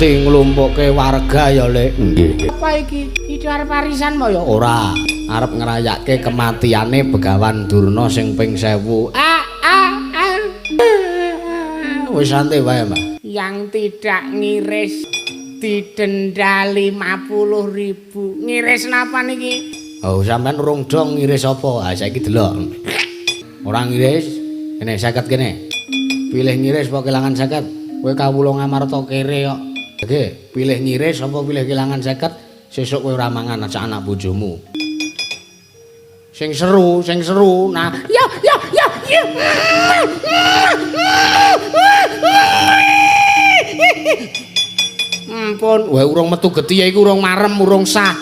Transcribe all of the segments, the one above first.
nganti nglumpukke warga ya, Lek. Nggih. Apa iki? Iki arep warisan mo ya? Ora, arep ngrayake kematiane Begawan Durna sing ping 1000. Wis santai wae, Mbak. Yang tidak ngiris didenda 50.000. Ngiris napa niki? Oh, sampean urung dong ngiris apa? Ah, saiki delok. Ora ngiris. Kene 50 kene. Pilih ngiris apa kelangan 50? Kowe kawula ngamarta kere kok. Nggih, pilih ngiris apa pilih kelangan 50? Sesuk kowe ora mangan anak bojomu. Sing seru. Nah, yo. Ampun, wae urung metu getihe iku urung marem, urung sah.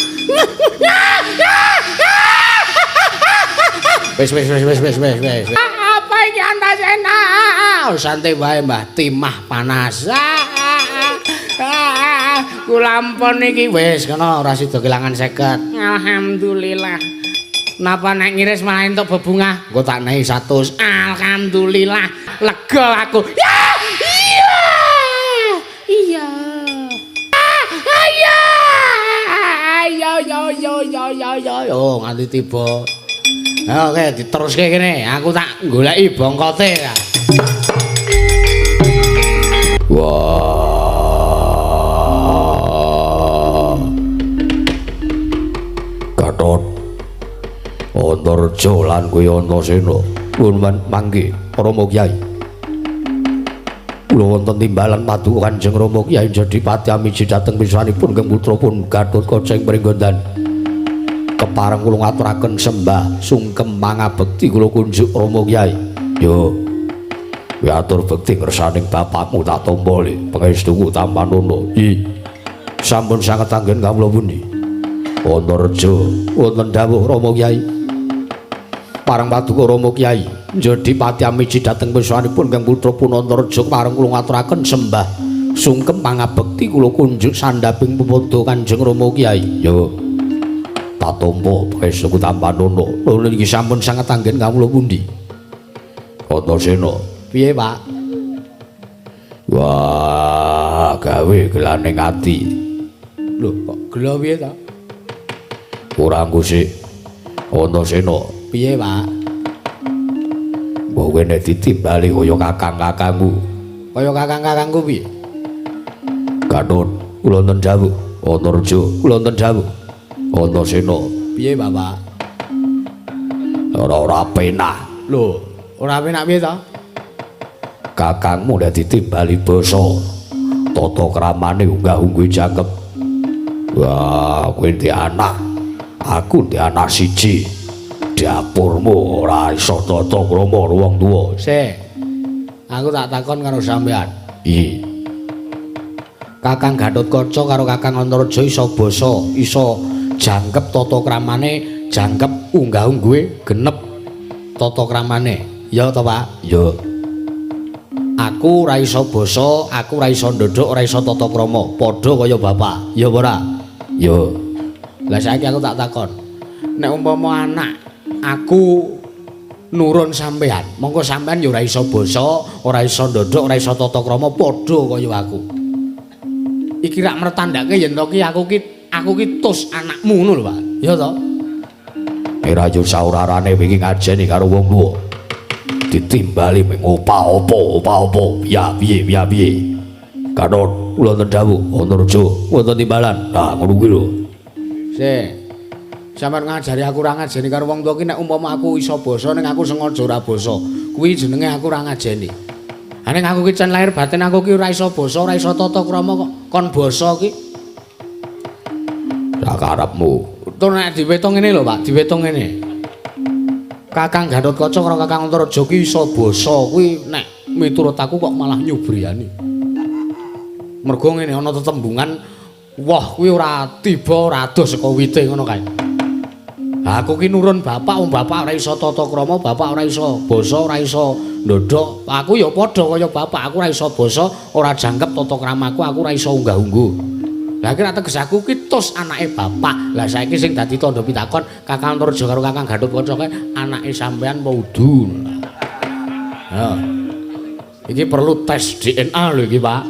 Wis. Apa iki Antasena? Santai wae, Mbah. Timah panas. Kula ampun iki wis kono ora sida kelangan 50. Alhamdulillah. Napa nek ngiris malah entuk bebungah? Engko tak nehi 100. Alhamdulillah, lega aku. Iya. Ayo nganti tiba. Oke, diteruske kene. Aku tak goleki bongkote. Wah. Gatot. Antareja lan kowe Antasena. Nuwun mangke Rama Kyai. Kula wonten timbalan paduka Kanjeng Rama Kyai Jodipati amiji dhateng piswanipun Kang putrapun Gatotkaca ing Pringgondan. Kepareng kula ngaturaken sembah sungkem mangabekti kula kunjuk Rama Kyai. Yo. Kowe atur bekti ngersaning bapakmu tak tampa le pangestuku Tampanono. Sampun sanget anggen kawula pundi. Antareja wonten dawuh Rama Kyai. Parang paduka Rama Kyai Jodipati amiji dhateng piswanipun Kang putrapun Antareja pareng kula ngaturaken sembah sungkem pangabekti kula kunjuk sandhaping pepodo Kanjeng Rama Kyai. Yo. Tak tampa pangestuku Tampanono. Lha niki sampun sanget anggen kawula pundi. Antasena. Piye, Pak? Wah, gawe gelaning ati. Lho, kok gelo piye ta? Ora ngusik. Antasena. Piye, Pak? Mbok kowe nek ditimbali kaya kakang-kakangmu. Kaya kakang-kakangku piye? Gatot, kula wonten dawuh. Antareja, kula wonten dawuh. Antasena. Piye, Bapak? Ora penah. Lho, ora penak piye ta? Kakangmu nek ditimbali basa tata kramane unggah-ungguh jangkep. Wah, kowe ndek anak. Aku ndek anak siji. Dapurmu ora iso tata krama wong tuwa. Sik. Aku tak takon karo sampean. Iya. Kakang Gatotkaca karo Kakang Antareja iso basa, iso jangkep tata kramane, jangkep unggah-ungguhe, genep tata kramane. Ya to, Pak? Ya. Aku ora iso basa, aku ora iso ndodhok, ora iso tata krama, padha kaya bapak. Ya ora? Ya. Lah saiki aku tak takon. Nek umpama anak aku nurun sampean, mongko sampean ya ora iso basa, ora iso ndodhok, ora iso tata krama, padha kaya aku. Iki rak mertandake yen to ki aku ki tus anakmu ngono lho, Pak. Ya to? Ora yo saurarane wingi ngajeni karo wong tuwa. Ditimbali ming opo-opo. Ya piye. Gatot, kula wonten dawuh, Antareja wonten timbalan. Nah, ngono kuwi lho. Sik. Sampeyan ngajari aku ora ngajeni karo wong tuwa ki nek umpama aku iso basa ning aku sengaja ora basa. Kuwi jenenge aku ora ngajeni. Ha ning aku ki can lahir batin aku ki ora iso basa, ora iso tata krama kok kon basa ki. Ra karepmu. Tur nek diwetung ngene lho, Pak, diwetung ngene. Kakang Gatotkaca karo Kakang Antareja ki iso basa kuwi nek miturut aku kok malah nyubriyani. Mergo ngene ana tetembungan wah kuwi ora tiba ora adoh saka wite ngono kae. Lah aku ki nurun bapak, bapak ora iso tata krama, bapak ora iso basa, ora iso ndodhok. Aku ya padha kaya bapak, aku ora iso basa, ora jangkep tata kramaku, aku ora iso unggah-ungguh. Lah kira teges aku ki tus anake bapak. Lah saiki sing dadi tandha pitakon Kakang Antareja karo Kakang Gatotkaca kae anake sampean apa udu. Ya. Iki perlu tes DNA lho iki, Pak.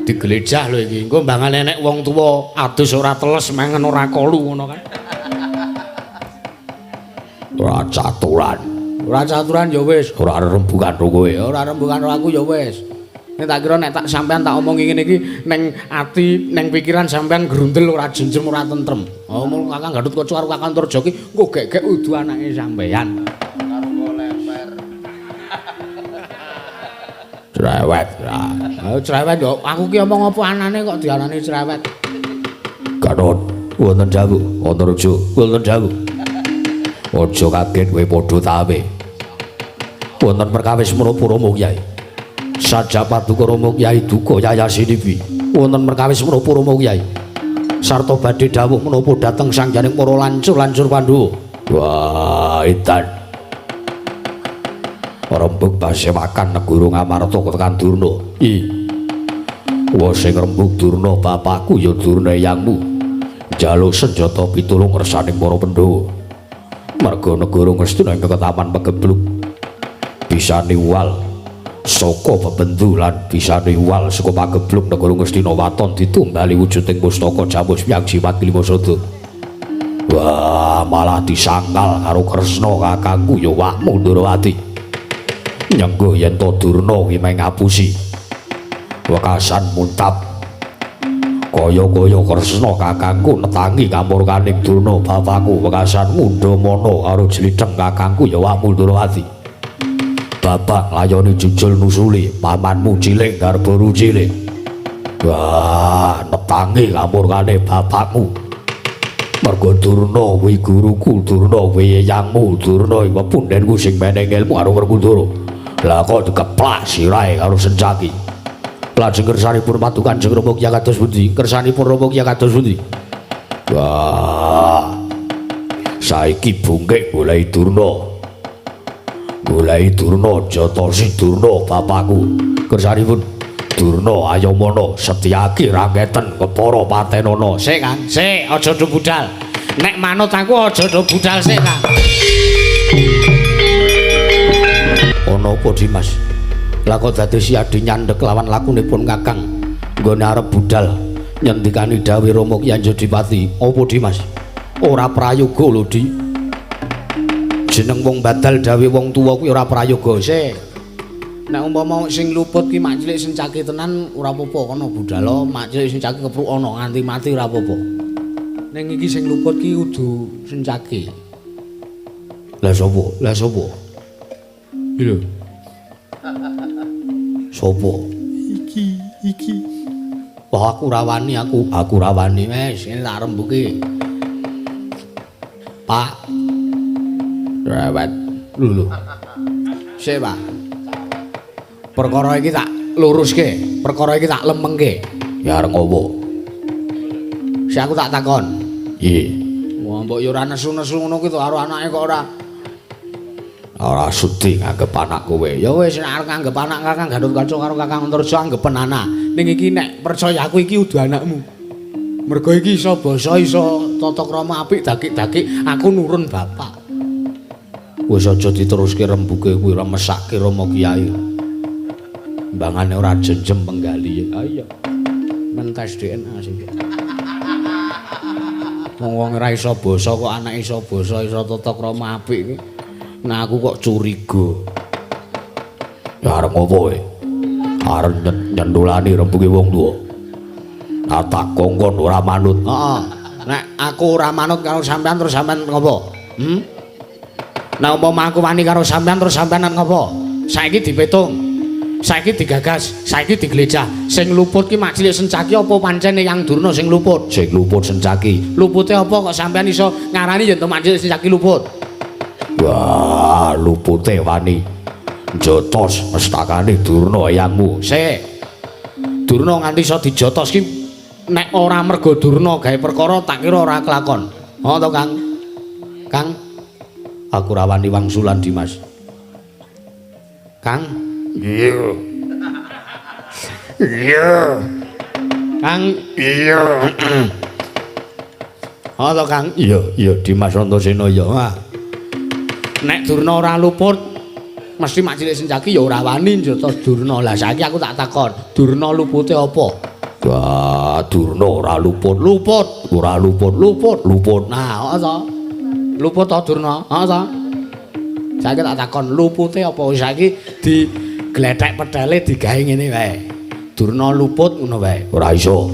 digelejah lho iki. Engko mbangane nek wong tuwa adus ora teles mangan ora kolu ngono kan. Ora caturan. Ora caturan ya wis, Ora rembugan kowe. ora rembugan karo aku ya wis. Nek tak kira nek tak sampean tak omongi ngene iki ning ati ning pikiran sampean grundel ora jenjem ora tentrem. Oh mul Kakang Gatotkaca karo Kakang Antarja ki engko gek-gek udu anake sampean. Karo leper. Cerewet. Ayo cerewet yo aku ki omong apa anane kok diarani cerewet. Gatot, wonten jawu, Antarja, wonten jawu. Aja kaget kowe padha tawe. Wonten perkawis menapa Rama Kyai? Sajapaduka Rama Kyai duka Yayasinipi. Wonten perkawis menapa Rama Kyai? Sarta badhe dawuh menapa dhateng sangjaning para lancur-lancur Pandhawa. Wah, edan. Rembug pasewakan negara Ngamarta tekan Durna. Wa sing rembug Durna bapakku ya Durna yangmu. Njaluk senjata pitulung ngersaning para Pandhawa. Marga negara Ngastina ing ketaman Pegebluk. Bisane wal saka bebendu lan bisane wal saka Pagebluk negara Ngastina waton ditumbali wujuding pustaka Jamus Hyang Jimat Klimasada. Wah, malah disangkal karo Kresna kakangku ya wakmu Ndrawati. Nyengguh yen to Durna ki meh ngapusi wekasan muntap kaya-kaya Kresna kakangku netangi kamurkaning Durna bapakku wekasan ngundhamana karo jlitheng kakangku ya wakmu Ndrawati. Bapak layani jujul nusuli pamanmu cilik garbaru cilik. Wah, netangi kamurkane bapakmu. Marga Durna kuwi guruku, Durna kuwi yangmu, Durna iku pundhenku sing meneng ilmu karo Werkudara. Lah kok dikeplak sirahe karo Sencaki. Lajeng kersanipun matu Kanjeng Rama Kyai kados pundi? Kersanipun Rama Kyai kados pundi? Wah. Saiki bungkik goleki Durna. Goleki Durna Jatasi Durna bapakku. Kersanipun Durna Ayamana Setyaki rangketen kepara patenana. Sik Kang, sik aja do budal. Nek manut aku aja do budal sik Kang. Ana apa Dimas? Lah kok dadi siadi nyandhek lawan lakunipun Kakang nggone arep budal nyendikani dawuh Rama Kyai Jodipati. Apa Dimas? Ora prayoga lho, Di. Jeneng wong badal dawuh wong tuwa kuwi ora prayoga. Sik. Nek umpama sing luput ki mak cilik Sencaki tenan ora apa-apa kono budal mak cilik Sencaki kepruk ana nganti mati ora apa-apa. Ning iki sing luput ki kudu Sencaki. Lah sapa? Lah sapa? Lho. Sapa? Iki. Wah, aku rawani aku rawani Wes, ini tak rembuki. Pak. Rewet. Lho. Sik, Pak. Perkara iki tak luruske, perkara iki tak lemengke. Ya arep ngopo? Si aku tak takon. Iya. Wah, mbok yo ora nesu-nesu ngono ki to karo anake kok ora Sudi nganggep anak kowe. ya wis nek arep nganggep anak Kakang Gatotkaca karo Kakang Antarja anggepen anak. Ning iki nek percaya aku iki udu anakmu. Mergo iki iso basa iso tata krama apik dakik-dakik aku nurun bapak. Wis aja diteruske rembuke kuwi ora mesake Rama Kyai. Mbangane ora jenjem penggali. Ah iya. Mentes DNA sih. Wong ora iso basa kok anak iso basa iso tata krama apik iki. Nah aku kok curiga. Ya arep ngopo kowe? Arep nyendulani rembuke wong tuwa. Tak kongkon ora manut. Heeh. Nek aku ora manut karo sampean terus sampean ngopo? Nek umpama aku wani karo sampean terus sampean ngopo? Saiki dipetung. Saiki digagas, saiki diglejah. Sing luput ki mak cilik Sencaki apa pancen Yang Durna sing luput? Sing luput Sencaki. Lupute apa kok sampean iso ngarani yen to mak cilik Sencaki luput? Wah, lupute wani jotos mestakane Durna yangmu. Sik. Durna nganti iso dijotos ki nek ora mergo Durna gawe perkara tak kira ora kelakon. Oh to, Kang? Kang, Aku ra wani wangsulan Dimas. Kang? Iya. Iya. Kang, Iya. oh to, Kang? Iya Dimas Antasena ya. Nek Durna ora luput mesti mak cilik Sencaki ya ora wani njotos Durna. Lah saiki aku tak takon, Durna lupute apa? Wah, Durna ora luput. Nah, apa? Luput ta Durna? Apa? Saiki tak takon lupute apa saiki diglethek pedale digawe ngene wae. Durna luput ngono wae. Ora iso.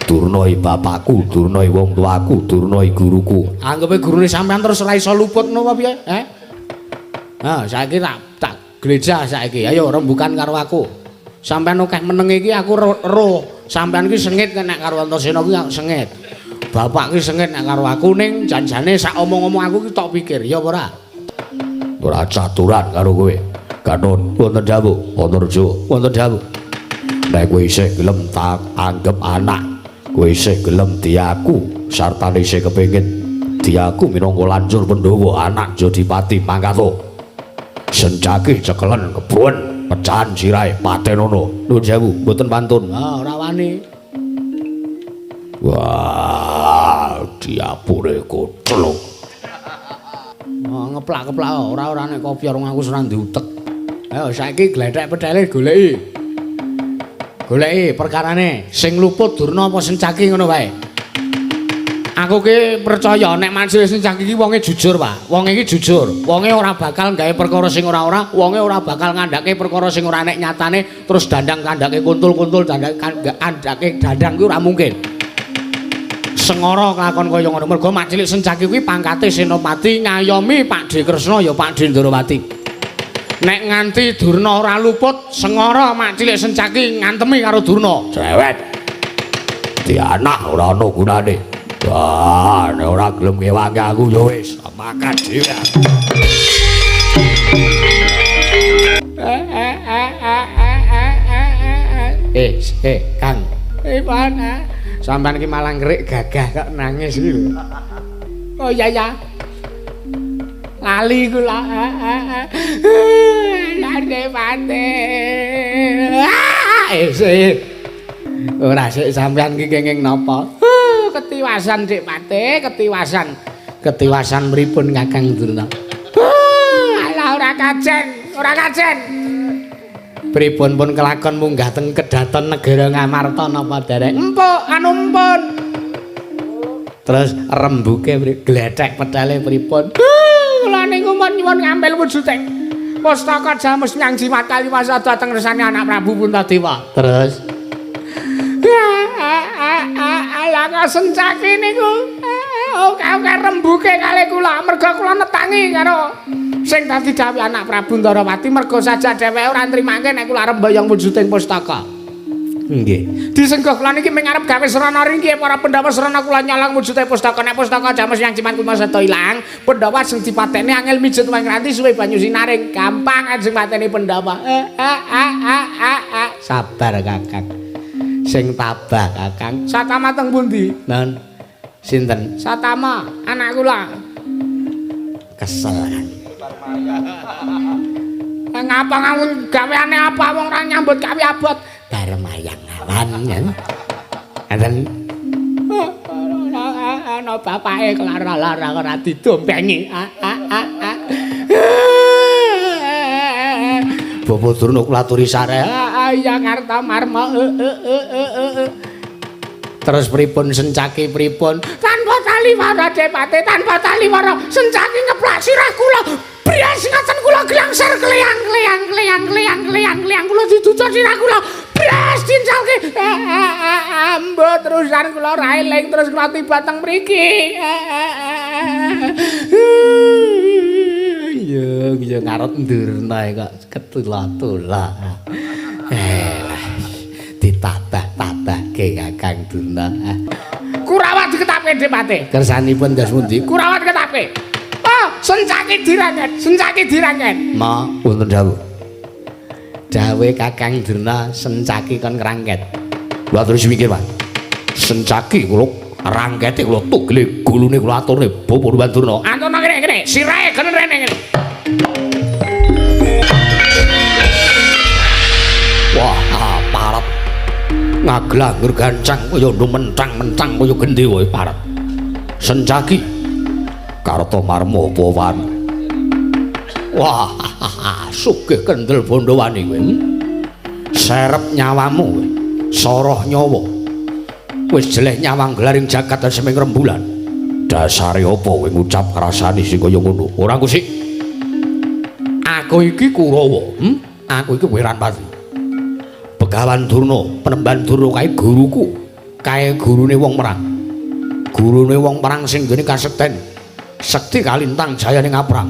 Durna iki bapakku, Durna iki wong tuaku, Durna iki guruku. Anggepe gurune sampean terus ora iso luput ngono apa piye? Saiki tak glejah saiki. Ayo rembukan karo aku. Sampean akeh meneng iki aku roh. Sampean iki sengit nek karo Antasena kuwi sengit. Bapak ki sengit nek karo aku ning janjane sak omong-omong aku ki tok pikir, ya apa ora? Ora caturan karo kowe. Gatot wonten dawuh, Antarja wonten dawuh. Nek kowe isih gelem tak anggap anak, kowe isih gelem diaku sartane isih kepengin diaku minangka lancur Pandhawa anak Jodipati mangkato. Sencaki cekelen kebon pecahan sirahe patenono. Nuwun sewu, mboten pantun. Ora wani. Wah, diapure kucluk. Ngeplak-keplak ora nek kopi orang aku ora diutek. Ayo saiki glethek pedale goleki. Goleki perkarane sing luput Durna apa Sencaki ngono wae. Aku ki percaya nek Mansur Sencaki iki wonge jujur, Pak. Wonge iki jujur. Wonge ora bakal gawe perkara sing ora-ora, wonge ora bakal ngandhake perkara sing ora nek nyatane terus dandang kandhake kuntul-kuntul kandhake dandang kuwi ora mungkin. Sengara kelakon kaya ngono. Mergo Mak Cilik Sencaki kuwi pangkate Senopati ngayomi Pak D Kresna ya Pak D Ndrawati. Nek nganti Durna ora luput, Sengara Mak Cilik Sencaki ngantemi karo Durna. Cewek. Di anak ora ana gunane. Wah, nek ora gelem ngewangi aku ya wis makan dhewe. Kang. Mana? Sampeyan iki malah ngrik gagah kok nangis iki lho. Oh iya ya. Lali kula. Lande pate. Ora sik sampeyan iki kenging napa? Ketiwasan Dik Pate, ketiwasan. Ketiwasan pripun Kakang Durna? Alah ora kajen, ora kajen. Pripun pun kelakon munggah teng kedaton negara Ngamarta napa derek? Empuk, anu empun. Terus rembuke glethek pedale pripun? Kula niku mun nyuwun ngambil wujuding pustaka Jamus Nyang Jimat Kaliwasa dhateng resane anak Prabu Puntadewa. Terus Alah Sencaki niku oke rembuke kalih kula mergo kula netangi karo sing dadi dawuh anak Prabu Ndrawati mergo saja dheweke ora nrimake nek kula arep mboyong wujuding pustaka. Nggih. Disenggoh kula niki mung arep gawe srana ringkih para Pandhawa srana kula nyolong wujuding pustaka nek pustaka Jamus Nyang Jimat Kaliwasa ilang, Pandhawa sing dipateni angel mijet wae nganti suwe banyu sinaring gampang ajeng mateni Pandhawa. Sabar Kakang. Sing tabah Kakang. Satama teng pundi? Nun. Sinten? Satama, anak kula. Kesel kan. Ngapa ngamun gaweane apa wong ora nyambut gawe abot? Barmayang awan ya. Enten ana bapake kelara-lara ora didompengi. Bapak Durna kula aturi sare. Iya Karta Marma. Terus pripun Sencaki pripun? Tanpa taliwara Depate, tanpa taliwara Sencaki ngeplak sirah kula. Prias ngaten kula glangser kleyang kula ditutur sirah kula. Prias dincalke. Mbok terusan kula ra eling terus kula tiba teng mriki. Ya ngarep Durna kok ketula-tula. Ditabah-tabahke Kakang Durna. Kurawat diketape Depate. Kersanipun ndas pundi? Kurawat ketape. Oh, Sencaki dirangket. Ma, wonten dawuh. Dawe Kakang Durna Sencaki kon ngrangket. Kula terus mikir, Pak. Sencaki kula rangkete kula tugele gulune kula aturne Bapak Durna. Aturna kene, sirahe kene rene kene. Wah, parep. Ngaglangur gancang kaya mentang-mentang kaya gendhe wae parep. Sencaki Karta Marma Pawan. Wah, sugih kendel Bondowani kowe. Serep nyawamu. Soroh nyawa. Wis jeleh nyawang glaring jagat seming rembulan. Dasare apa kowe ngucap rasane sing kaya ngono? Ora kusik. Aku iki Kurawa, Aku iki Wiranpati. Begawan Durna, penemban Durna kae guruku. Kae gurune wong perang. Gurune wong perang sing gene kasekten. Sekti kalintang jayane ngaprang.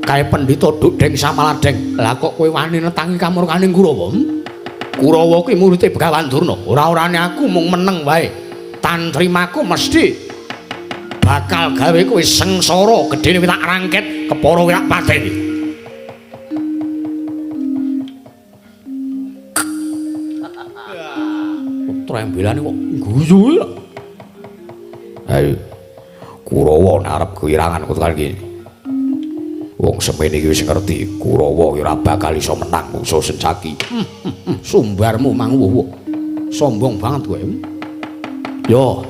Kae pendhita Dukdeng Samaladeng. Lah kok kowe wani netangi kamurkaning Kurawa? Kurawa kuwi murite Begawan Durna. Ora-orane aku mung meneng wae. Tantrimaku mesti bakal gawe kowe sengsara gedene tak rangket kepara wirak pateni. Trembelane kok guyu ya. Ayo. Kurawa arep kewirangan kok iki. Wong semene iki wis ngerti Kurawa ora bakal iso menang musuh Sencaki. Sumbarmu manguwuh. Sombong banget kowe. Yo.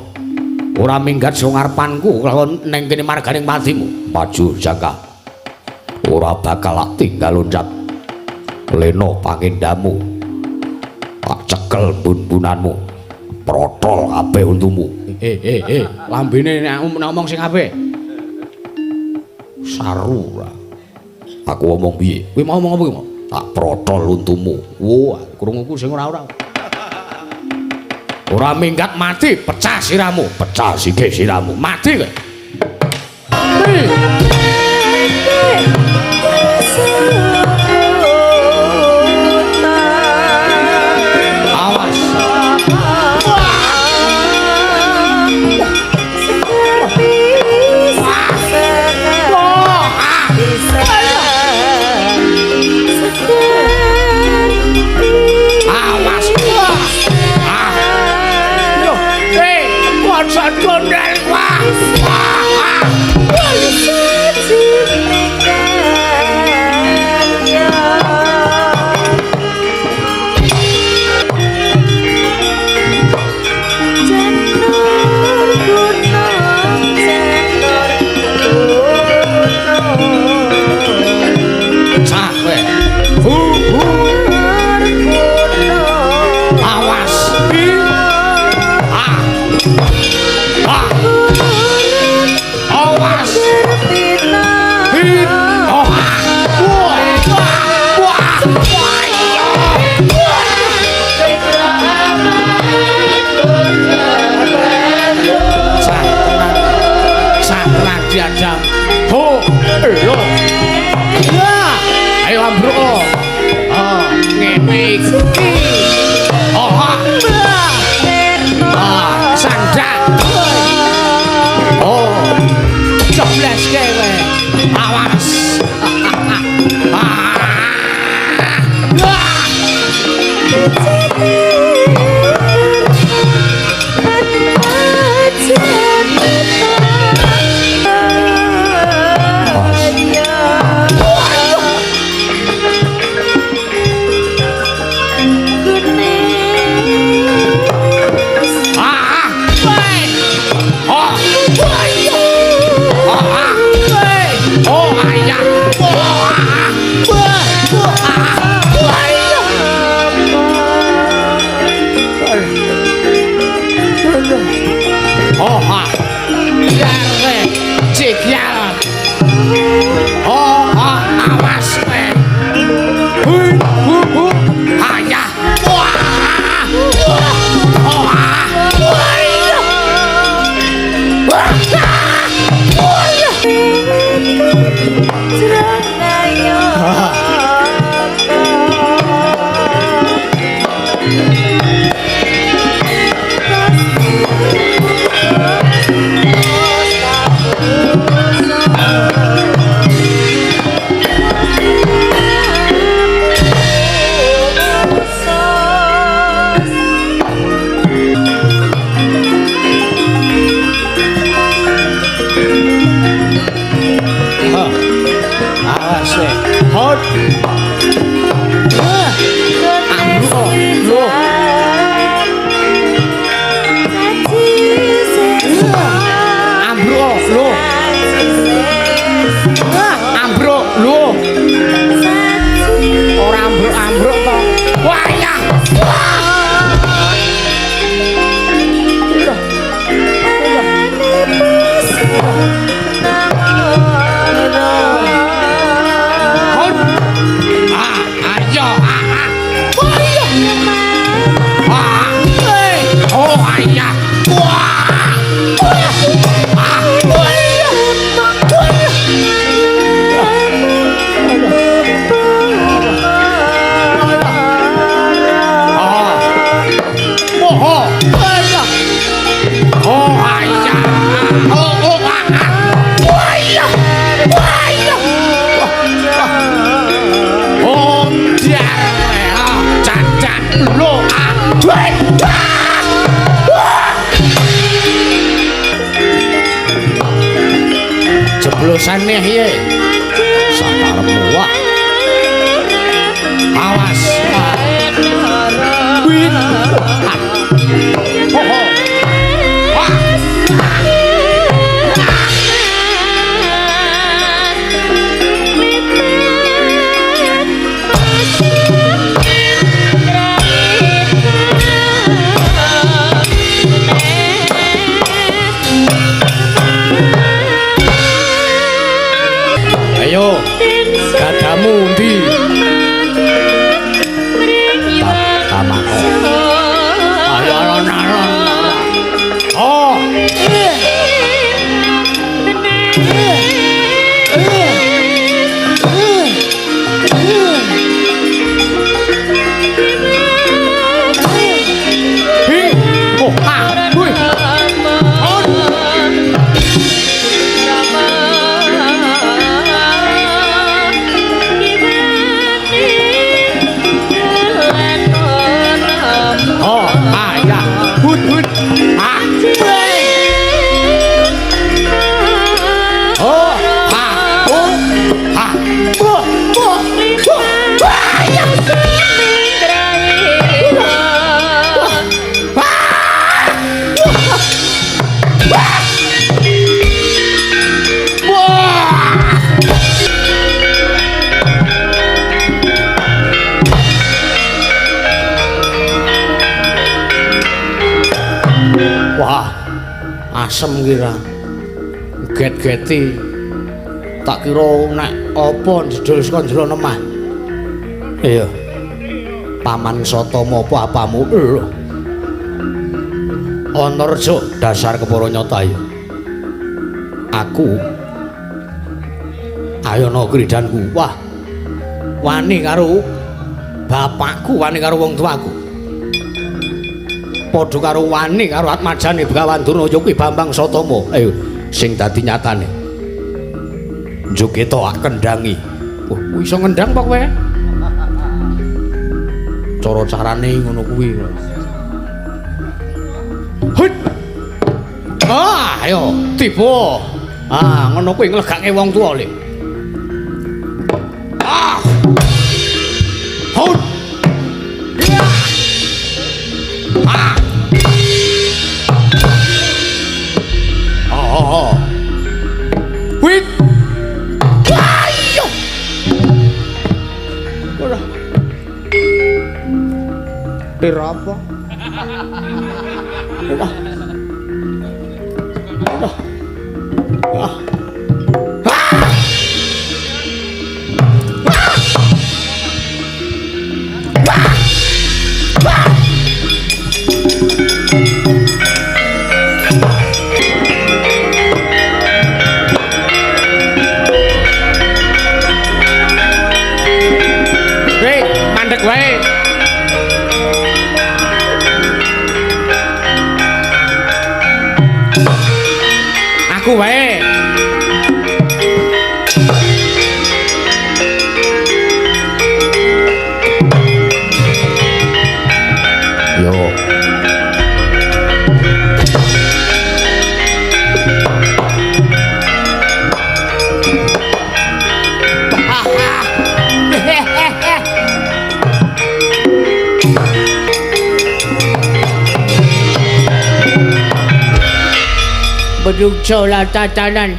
Ora minggat sing ngarepanku kelawan ning kene marganing patimu. Maju Jaka. Ora bakal tinggal loncat. Leno pangendamu. Tak cekel bun-bunanmu. Protol kabeh untumu. Lambene nek ngomong sing apik. Saru. Aku ngomong piye? Kowe mau ngomong apa iki? Tak protol untumu. Wah, krunguku sing ora-ora. Ora minggat mati, pecah siramu, pecah sikik siramu, mati kowe. Awas. Gondel wah. Diajam. Ho, yo. Ya, ayo ambruk. Oh, ngene iki. Oh, sandang. Oh, coblos kowe. Awas. Ora ambruk-ambruk to. Wayah. dosane piye? Sakarepmu wah. Awas. Wih. Ho ho. Wah. Ayo, gadamu ndi? Tamako. Ayo alon-alon. Oh. Oh, ah, hui. Oh, ah, ya. Hut, hut. Ah. Oh, ah, oh, ah. Oh, oh, oh. Ah, ya. Wah, asem kira. Get-geti. Tak kira nek apa jedul saka jero lemah. Iya. Paman Satama apa apamu lho. Anarja dasar kepara nyata ya. Aku Ayana Kridanku. Wah. Wani karo bapakku, wani karo wong tuaku. Padha karo wani karo atmajane Begawan Durna kuwi Bambang Satama. Ayo sing dadi nyatane. Njogeta kendangi. Oh, kuwi iso ngendang apa kowe? Cara-carane ngono kuwi. Hut. Ah, ayo tiba. Ah, ngono kuwi nglegake wong tuwa le. Ah. Hut. Ya. Ah. Oh. Wit. Ayo. Ora. Dirapa? Ora. Ora. Ah. Mandek wae. Aku wae. Yo. Bedukso la tatanan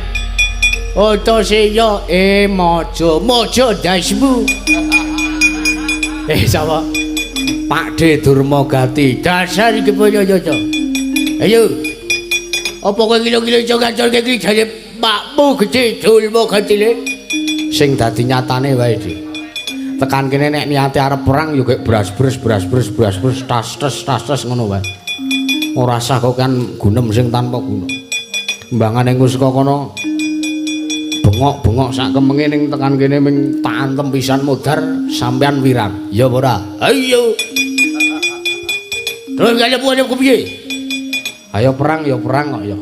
Oto seyo mojo dasmu. Sapa? Pakde Durmagati. Dasar iki boyo-boyo. Ayo. Apa kowe kilo-kilo iso ngaculke iki jane makmu gedhe Durmagati le? Sing dadi nyatane wae iki. Tekan kene nek niate arep perang yo gek bras-bres tas-tas ngono wae. Ora sah kok kan gunem sing tanpa guna. Mbangane engko saka kono bengok-bengok sak kemenge ning tekan kene ming tak antem pisan modar sampean wirang. Ya apa ora? Ayo. Terus kaya piye? Ayo perang ya perang kok ya.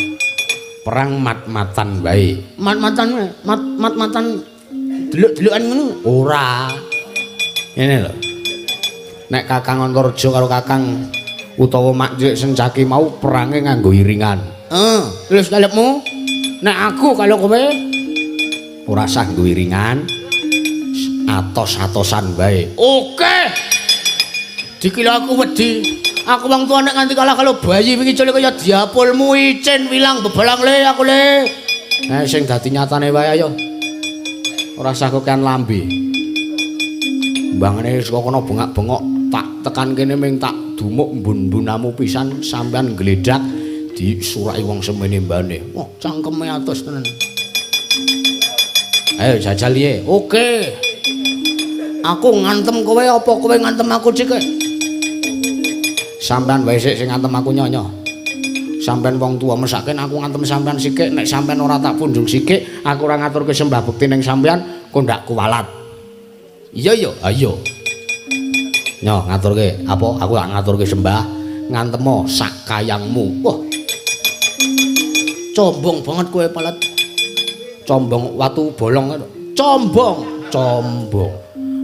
Perang mat-matan bae. Mat-matan delok-delokan ngono ora. Ngene lho. Nek Kakang Antareja karo Kakang utawa Mak Cik Sencaki mau perange nganggo iringan. Terus kalepmu? Nek aku kalau kowe ora usah nggo iringan. Atos-atosan bae. Oke. Dikira aku wedi. Aku wong tuwa nek nganti kalah kalau bayi wingi cilik kaya diapulmu icin wilang bebalang le aku le. Sing dadi nyatane wae ayo. Ora usah kokean lambe. Mbangane saka kono bengak-bengok tak tekan kene ming tak dumuk mbun-mbunamu pisan sampean gledak disuraki wong semene mbane. Wah, cangkeme atos tenan. Ayo jajal ye. Oke. Aku ngantem kowe apa kowe ngantem aku cik? Sampean wae sik sing ngantem aku nyonyo. Sampean wong tua mesaken aku ngantem sampean sikik nek sampean ora tak punjung sikik aku ora ngaturke sembah bekti ning sampean kok ndak kuwalat. Iya yo, ayo. Nyo ngaturke apa aku tak ngaturke sembah ngantemo sak kayangmu. Wah. Combong banget kowe palet. Combong watu bolong. Combong.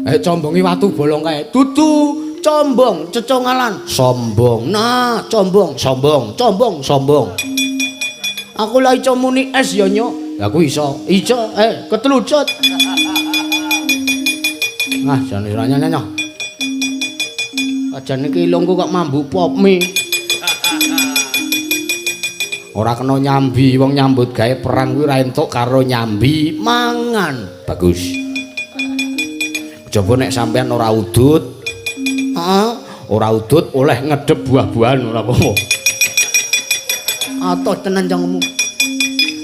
Combongi watu bolong kae. Dudu combong, cecongalan. Sombong. Nah, combong. Sombong. Aku lagi iso muni es ya, Nyok. Aku iso. Ketelucut. Jane ora nyanyo. Ajan iki ilungku kok mambu pop mie. Ora kena nyambi, wong nyambut gawe perang kuwi ora entuk karo nyambi mangan. Bagus. Coba nek sampean ora udut. Ora udut oleh ngedep buah-buahan ora apa-apa. Atos tenan jangmu.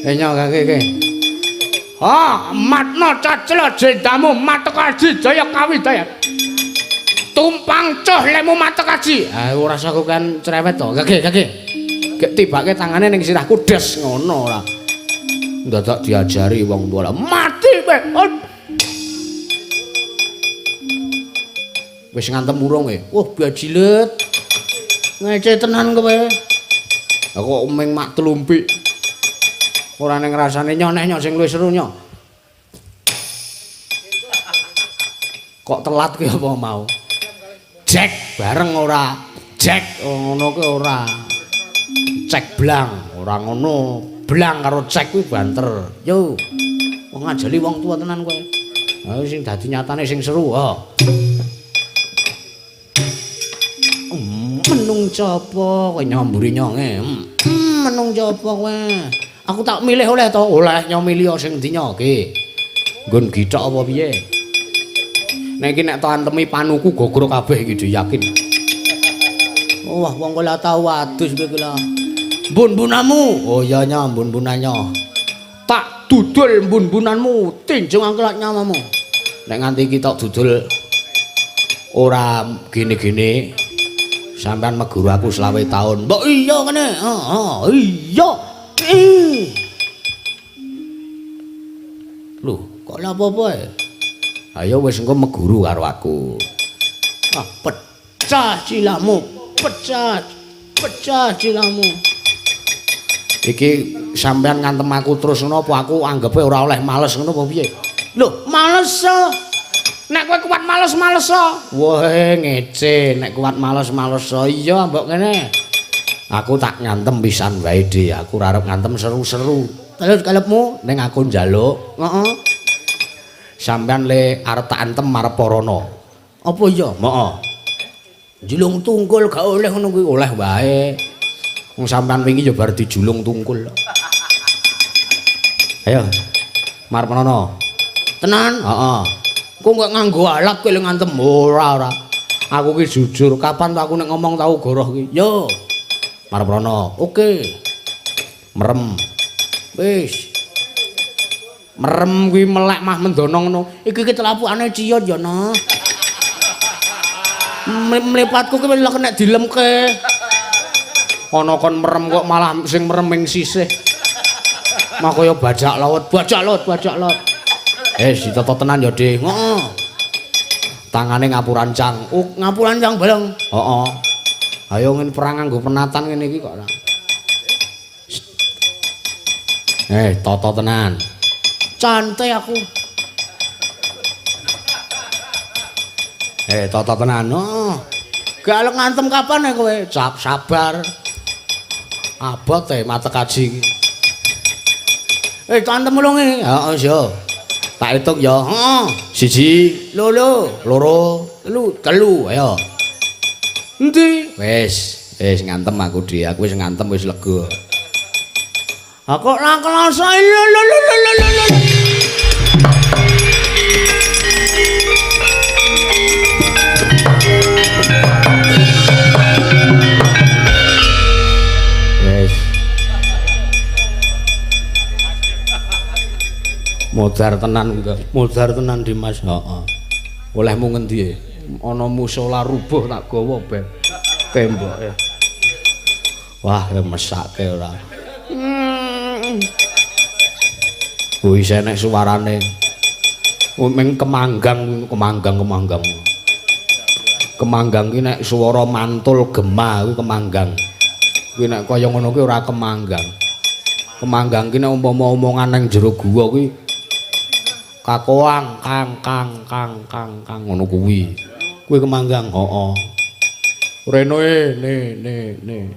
Nyok kake. Matno cacela jendamu matek aji jaya kawidaya. Tumpang coh lemu matek aji. Ora usah kokan cerewet to. Kake. Gek tibake tangane ning sirahku des ngono ora. Ndadak diajari wong tuwa. Mati kowe. Wis ngantem urung Wah, bajilet. Ngece tenan kowe. Aku ming mak telumpik. Ora ning rasane nyoneh sing luwih seru nyok. Kok telat ki apa mau? Cek bareng ora? Cek ngono ki ora. Cek blang, ora ngono. Blang karo cek kuwi banter. Yo. Wong ngajeli wong tua tenan kowe. Ayo sing dadi nyatane sing seru, Menung copo kowe nyamburi nyonge. Menung copo kowe. Aku tak milih oleh to, oleh nyomilih sing dinyoke. Nggon githok apa piye? Nek iki nek to antemi panuku gogro kabeh iki yakin. Wah, wong kula tau adus kowe kula. Mbun-bunamu. Oh iya nya mbun-bunannya. Tak dudul mbun-bunanmu, tinjung angkelat nyamamu. Nek nganti iki tok dudul ora gini-gini sampean meguru aku 20 tahun. Mbok iya kene. Iya. Lho, kok lha apa-apa Ayo wis engko meguru karo aku. Pecah cilamu, pecah cilamu. Iki sampean ngantem aku terus ngono apa aku anggepe ora oleh males ngono apa piye? Lho, males. Nek kowe kuat males-males. Wah, ngece, nek kuat males-males. Iya, mbok kene. Aku tak ngantem pisan wae, Dik. Aku arep ngantem seru-seru. Terus kalepmu ning aku njaluk. Heeh. Sampean le arep tak antem marep Parana. Apa iya? Heeh. Julung tungkul gak oleh ngono kuwi. Oleh wae. Wong sampean wingi ya bar dijulung tungkul. Ayo. Marep Parana. Tenan? Heeh. Kok gak nganggo alat kowe ngantem ora. Aku ki jujur, kapan tuh aku nek ngomong tau goroh ki? Yo. Marep Rono. Oke. Merem. Wis. Merem kuwi melek mah mendono ngono. Iki ki telapukane ciyot ya, no. Mlipatku ki wis kena dilemke. Ana kon merem kok malah sing merem ing sisih. Mah kaya bajak laut. Ditata tenan ya, Dik. Heeh. Tangane ngapurancang. Oh, ngapurancang bareng. Heeh. Ayo ngene perang nganggo penatan ngene iki kok. Tata tenan. Cantik aku. Tata tenan. Heeh. Gak lek ngantem kapan kowe? Sabar. Abot matek kaji iki. Cantem ulunge. Heeh, yo. Tak hitung ya. Heeh. 1, loro, telu, ayo. Endi? Wis ngantem aku Dik. Aku wis ngantem wis lega. Aku ora kelasa. Wis. Modar tenan enggak? Modar tenan Dimas. Heeh. Olehmu ngendi? Ana musala rubuh tak gawa ben temboke. Wah, mesake ora. Wis enek suarane. Ming kemanggang. Kemanggang ki nek swara mantul gemah kuwi kemanggang. Kuwi nek kaya ngono kuwi ora kemanggang. Kemanggang ki nek umpama omongan nang jero guwa kuwi kakoang kang ngono kuwi. Kuwi kemanggang, heeh. Reno ne.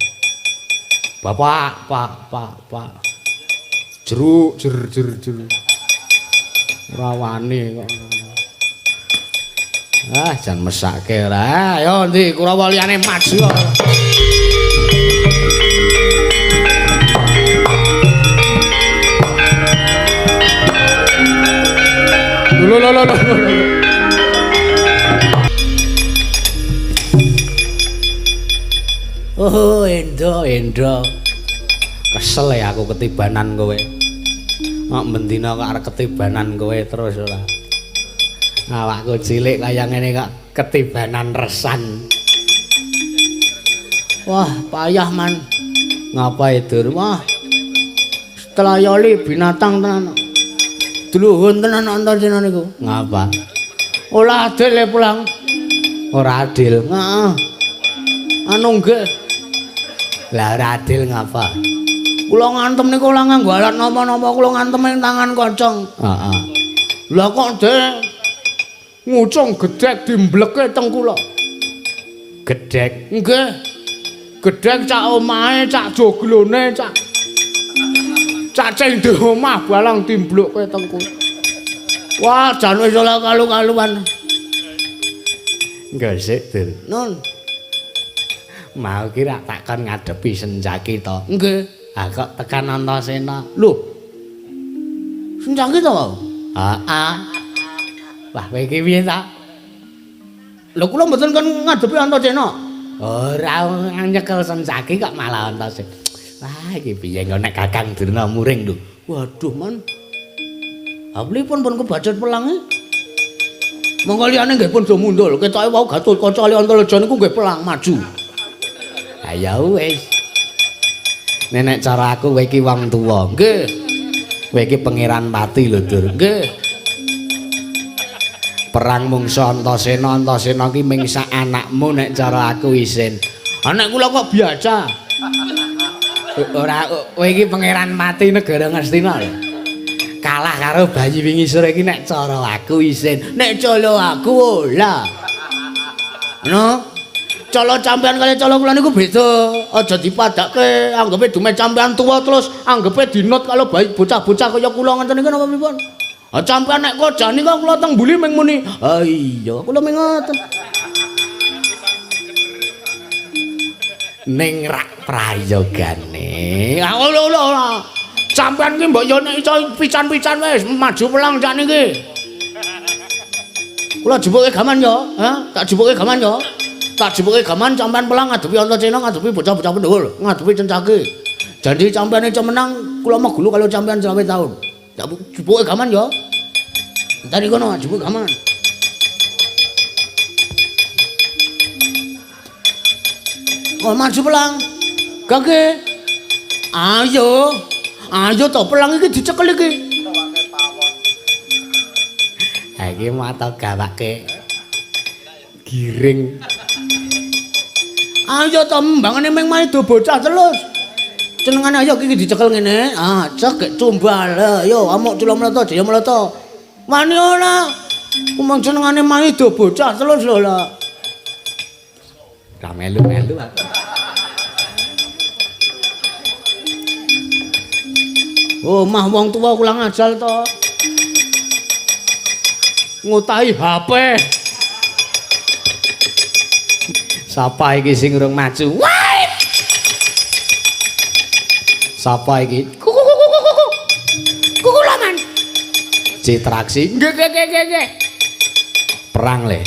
Bapak, Pak. Jeruk, jer. Ora wani kok. Ah, jan mesake ora. Ayo ndi Kurawa liyane maju. Lho. Oh, Endo. Kesel ya aku ketibanan kowe. Mak mendina kok arep ketibanan kowe terus ora. Awakku cilik kaya ngene kok ketibanan resan. Wah, payah man. Ngapain Dur? Wah. Setelah yoli binatang tenan. Dluhun tenan Antaséna niku. Ngapa? Ora adil le pulang. Ora adil. Heeh. Anu nggih. Lah ora adil ngapa? Kula ngantem niku ora nganggo alat napa-napa, kula ngantem ing tangan kocong. Heeh. Lah kok Dek ngucung gedhek dimbleke teng kula. Gedhek? Nggih. Gedhek cak omahe, cak joglone, cak cacing di omah balang dimblokke teng kula. Wah, jan wis ora kalu-kaluan. Nggih sik, Dur. Nun. Mau kira takkan ngadepi Senjaki to. Nggih. Ah kok tekan Antaséna. Lho. Senjaki to? Heeh. Wah, kowe iki piye ta? Lho kula mboten kan ngadepi Antaséna. Ora nyekel Senjaki kok malah Antaséna. Wah, iki piye kok nek Kakang Durna muring lho. Waduh, Man. Aplipun pun kebacut pelange. Monggo liyane nggih pun do mundul. Ketoke wau Gatotkaca li Antaraja niku nggih pelang maju. Ayo wis. Nenek cara aku kowe iki wong tuwa. Nggih. Kowe iki pangeran pati lho, Dur. Nggih. Perang mungsa Antaséna ki mingsak anakmu nek cara aku isin. Anak kula kok biasa. Ora kowe iki pangeran pati negara Ngastina lho. Kalah karo bayi wingi sore iki nek cara aku isin. Nek cara aku ora. No. Colo campean kali colo kula niku beda. Aja dipadakke anggepe dume campean tuwa terus anggepe dinut kalau bayi bocah-bocah kaya kula ngoten niku napa pripun? Ah campean nek kojani kok kula teng mbuli ming muni. Ha iya, kula ming ngoten. Ning rak prayogane. Ah lho. Campean ki mbok yo nek iso pican-pican wis maju pelang sak niki. Kula jebuke gaman yo, ha? Tak jebuke gaman yo. Tak jebuke gaman sampean pelang ngadepi Antaséna, ngadepi bocah-bocah pendhul, ngadepi Senjaki. Janji sampean iso menang, kula megulu kalau sampean 20 tahun. Tak jebuke gaman yo. Entar iku no jebuke gaman. Oh, maju pelang. Gage. Ayo to pelang iki dicekel iki. Ha iki mata gawake giring. Ayo to mbangane ming maido bocah terus. Cenengane ayo iki dicekel ngene. Ah, cek tumbal. Yo amuk cula mlata, jaya mlata. Wani ora. Kumang cenengane maido bocah terus lho lah. Ra melu-melu aku. Oh, mah wong tuwa kula ngajal to. ngutahi HP. Sapa iki sing urung maju? Wait. Sapa iki? Kuku. Kuku laman. Citraksi. Nggih. Perang le.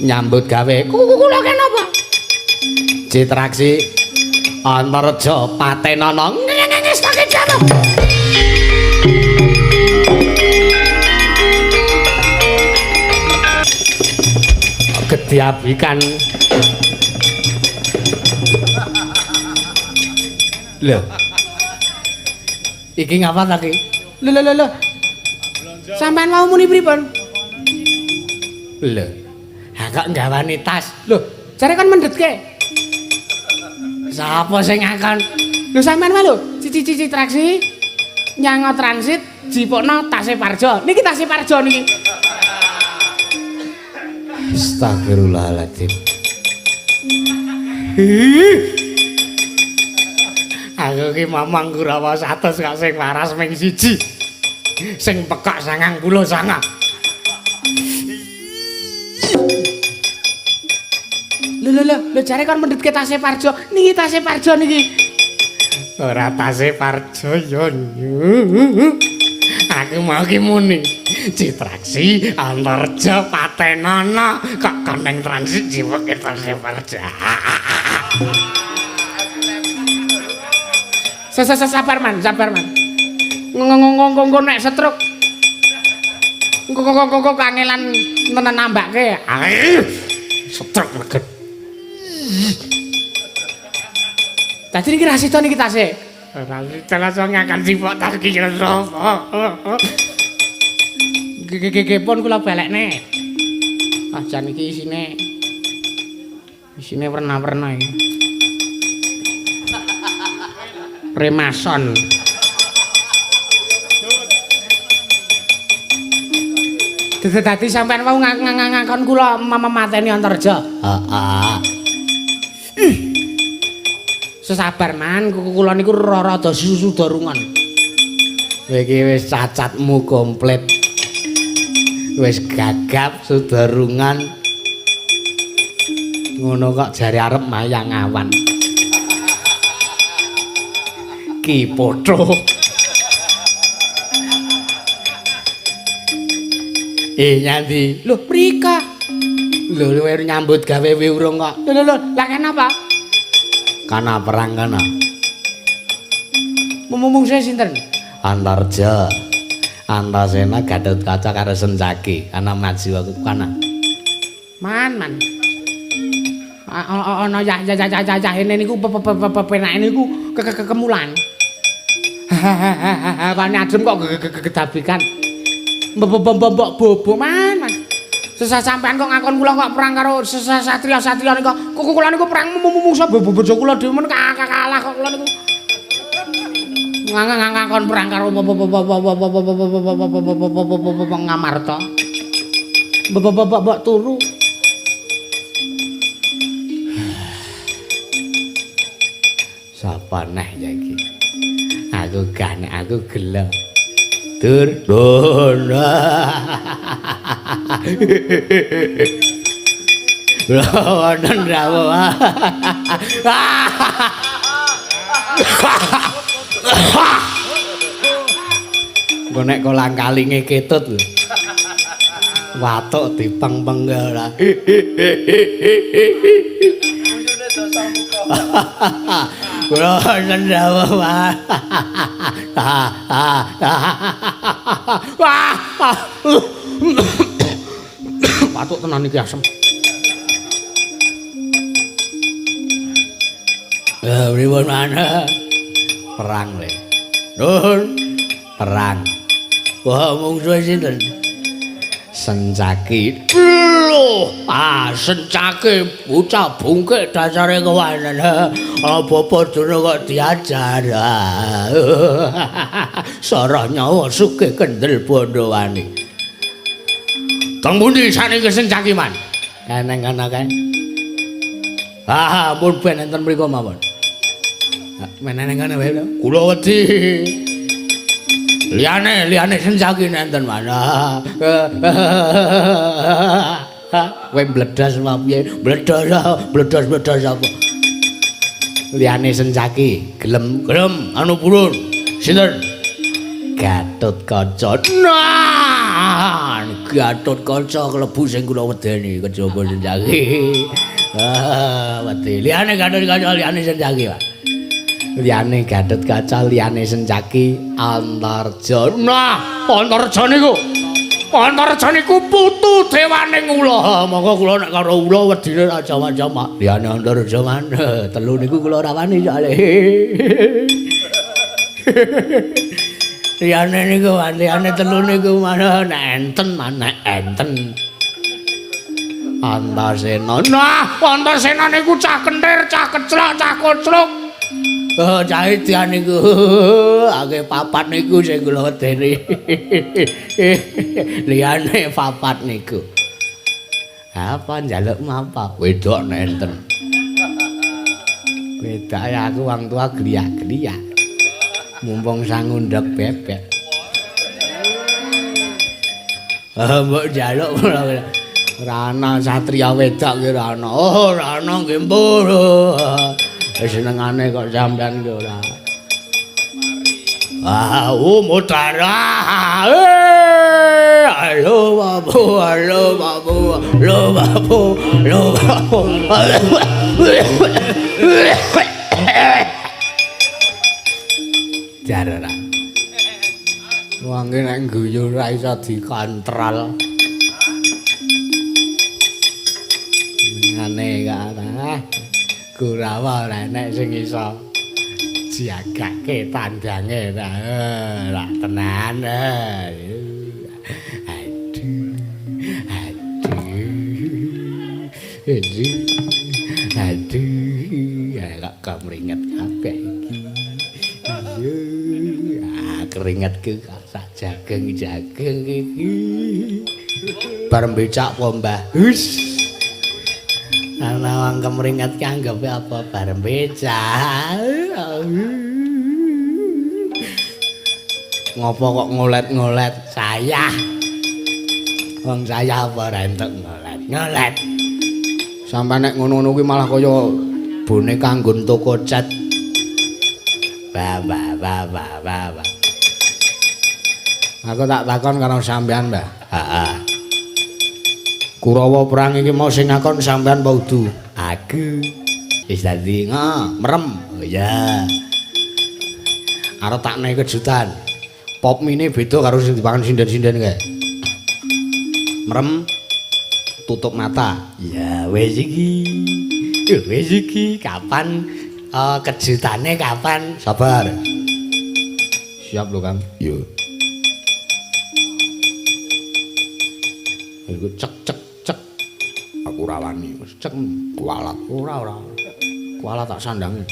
Nyambut gawe. Kuku lho kenapa? Citraksi Antareja Patenana. Nges tak jatuh. Kediabikan. Lho. Iki ngapa ta ki? Lho. Sampeyan mau muni pripun? Lho. Ha kok nggawani tas? Lho, jare kon mendhetke. Sapa sing ngakon? Lho sampeyan wae lho, cici traksi. Nyango transit jipukno tase Parjo. Niki tase Parjo niki. Astagfirullahaladzim. Aku ki mamang Kurawa 100 kok sing waras ming siji. Sing pekak 99. Lho jare kon mendhet ke tase Parjo. Niki tase Parjo niki. Ora tase Parjo yo. Aku mau ki muni. Citraksi Antareja Patenana kok koneng transit jiweke tase Parjo. Sabar man. Ngomong nek setruk. Kok kangelan tenan nambake. Setruk reget. Tadi niki rasida niki tase. Rasida langsung ngakan sipok tas ki sapa. Gege pun kula balekne. Ah jan iki isine warna-warna iki. Remason. Dadi sampean wau ngakon kula mateni Antareja. Heeh. Sesabar man, kula niku rada susu darungan. Iki wis cacatmu komplit. Wis gagap sudarungan. Ngono kok jare arep mayang awan. Ki potho. Nyandi. Lho, prika. Lho, nyambut gawe urung kok. Lho, lah kenapa? Kana perang kana. Mumung saya sinten? Antareja. Antasena Gatotkaca karo Sencaki. Ana maju aku kana. Man. Ana ya niku penake niku kemulan. Wane adem kok gedabikan. Mbok bobo man. Sampean kok ngakon kula kok perang karo satria-satria nika. Kula niku perang mumungsa bojo kula dhewe men kalah kok kula niku. Ngakon perang karo Ngamarta. Mbok turu. Sapa neh ya iki? Aku gane, aku gelo. Turbona. Wonten rawuh. Engko nek kolang kalinge ketut lho. Watuk dipeng-penggal. Wonten rawuh. Watuk tenan iki asem. Pripun mana? Perang le. Nun, perang. Wah, mungsuhe sinten? Sencaki. Loh, Sencaki bocah bungkek dasare kewanen. Apa padune kok diajar. Sarah nyawa sugih kendel Bondowani. Teng pundi saniki Sencaki man? Eneng kana kae. Mun ben enten mriku mawon. Meneng kana wae lho. Kula wedi. Liyane senjaki nenten mana. Kowe bledas apa piye? Bledas apa? Liyane senjaki, gelem anu purun. Sinten? Gatotkaca. Nah, Gatotkaca klebu sing kula wedeni kejaba senjaki. Wedi. Liyane Gatotkaca liyane senjaki, Pak. Liyane Gatotkaca liyane senjaki Antarja. Nah, Antarja niku putu dewaning ula. Monggo kula nek karo ula wedine ra jama-jama. Liyane Antarja maneh telu niku kula ora wani soalé. Liyane niku liyane telu niku maneh enten. Antasena. Nah, Antasena niku cah kentir, cah keclok, cah koclok. Cah Idyan niku akeh papat niku sing kula wedeni. Liyane papat niku. Apa njaluk mapa? Wedok nenten. Wedok ya aku wong tua griya-griya. Mumpung sangundhek bebek. Mbok njaluk Rana satria wedok ki Rana. Oh, Rana nggih mpun. Senengane kok sampean ki ora. Mutara. Halo babu. Jarara. Wong ki nek guyu ora iso dikontrol. Ngene kana. Kurawa ora enek sing iso jagake tandange ra tenan. Aduh. Kok kamringet kabeh iki. Keringetku sak jageng iki. Bar becak apa, Mbah? Hus. Ana wong kemringet kanggepe apa bar becak. Ngopo kok ngolet-ngolet saya? Wong saya apa ora entuk ngolet. Sampai nek ngono-ngono kuwi malah kaya boneka nggon toko cat. Ba. Aku tak takon karo sampean, Mbah. Heeh. Kurawa perang iki mau sing ngakon sampean apa udu? Aku. Wis dadi merem. Oh ya. Arep tak nek kejutan. Pop mine beda karo sing dipangan sinden-sinden kae. Merem tutup mata. Ya wis iki. Kapan kejutane kapan? Sabar. Siap lho, Kang. Yo. Iku cek. Aku rawani cek kualat ora kualat tak sandange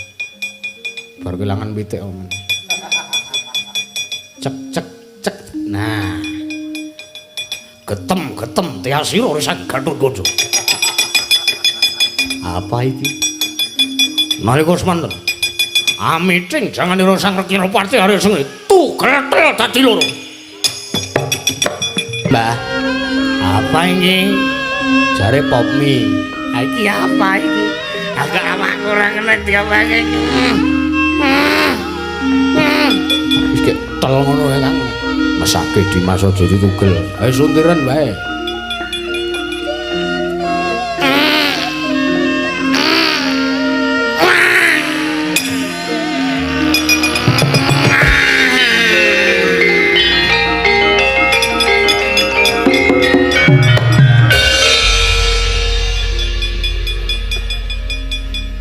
bar kelangan pitik om cek nah getem tiasira risak Gatotkaca apa iki nalika semanten amiting janganira sang Rekinapati are sengit tugletel dadi loro Mbah apa iki jare popmi. Iki apa iki? Agak awakku ora ngenek diomongke. Wis kek tel ngono ya, Kang. Mesake Dimas aja ditugel. Ayo suntiran wae.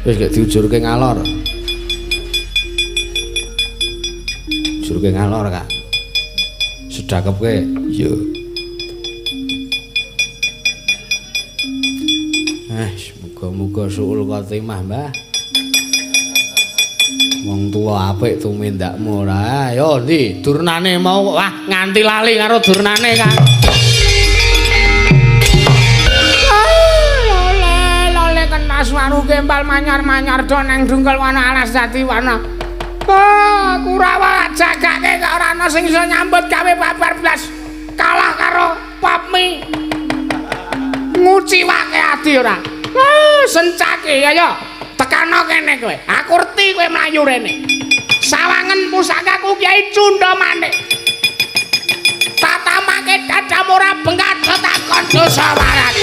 Wis gak diujurke ngalor. Ujurke ngalor, Kak. Sedakepke. Iya. Muga-muga suul khotimah, Mbah. Wong tuwa apik tumindakmu ora. Ayo ndi durnane mau wah nganti lali karo durnane, Kang. Aswaru kempal manyar-manyar do nang dungkel wana alas jati wana Kurawa jagake kok ora ana sing iso nyambut gawe babar blas. Kalah karo Papmi. Nguciwake ati ora. Sencake ayo tekano kene kowe. Aku ngerti kowe mlayu rene. Sawangen pusakaku Kyai Cunda Manik. Tatamake dadam ora bengkat takon dosa warat.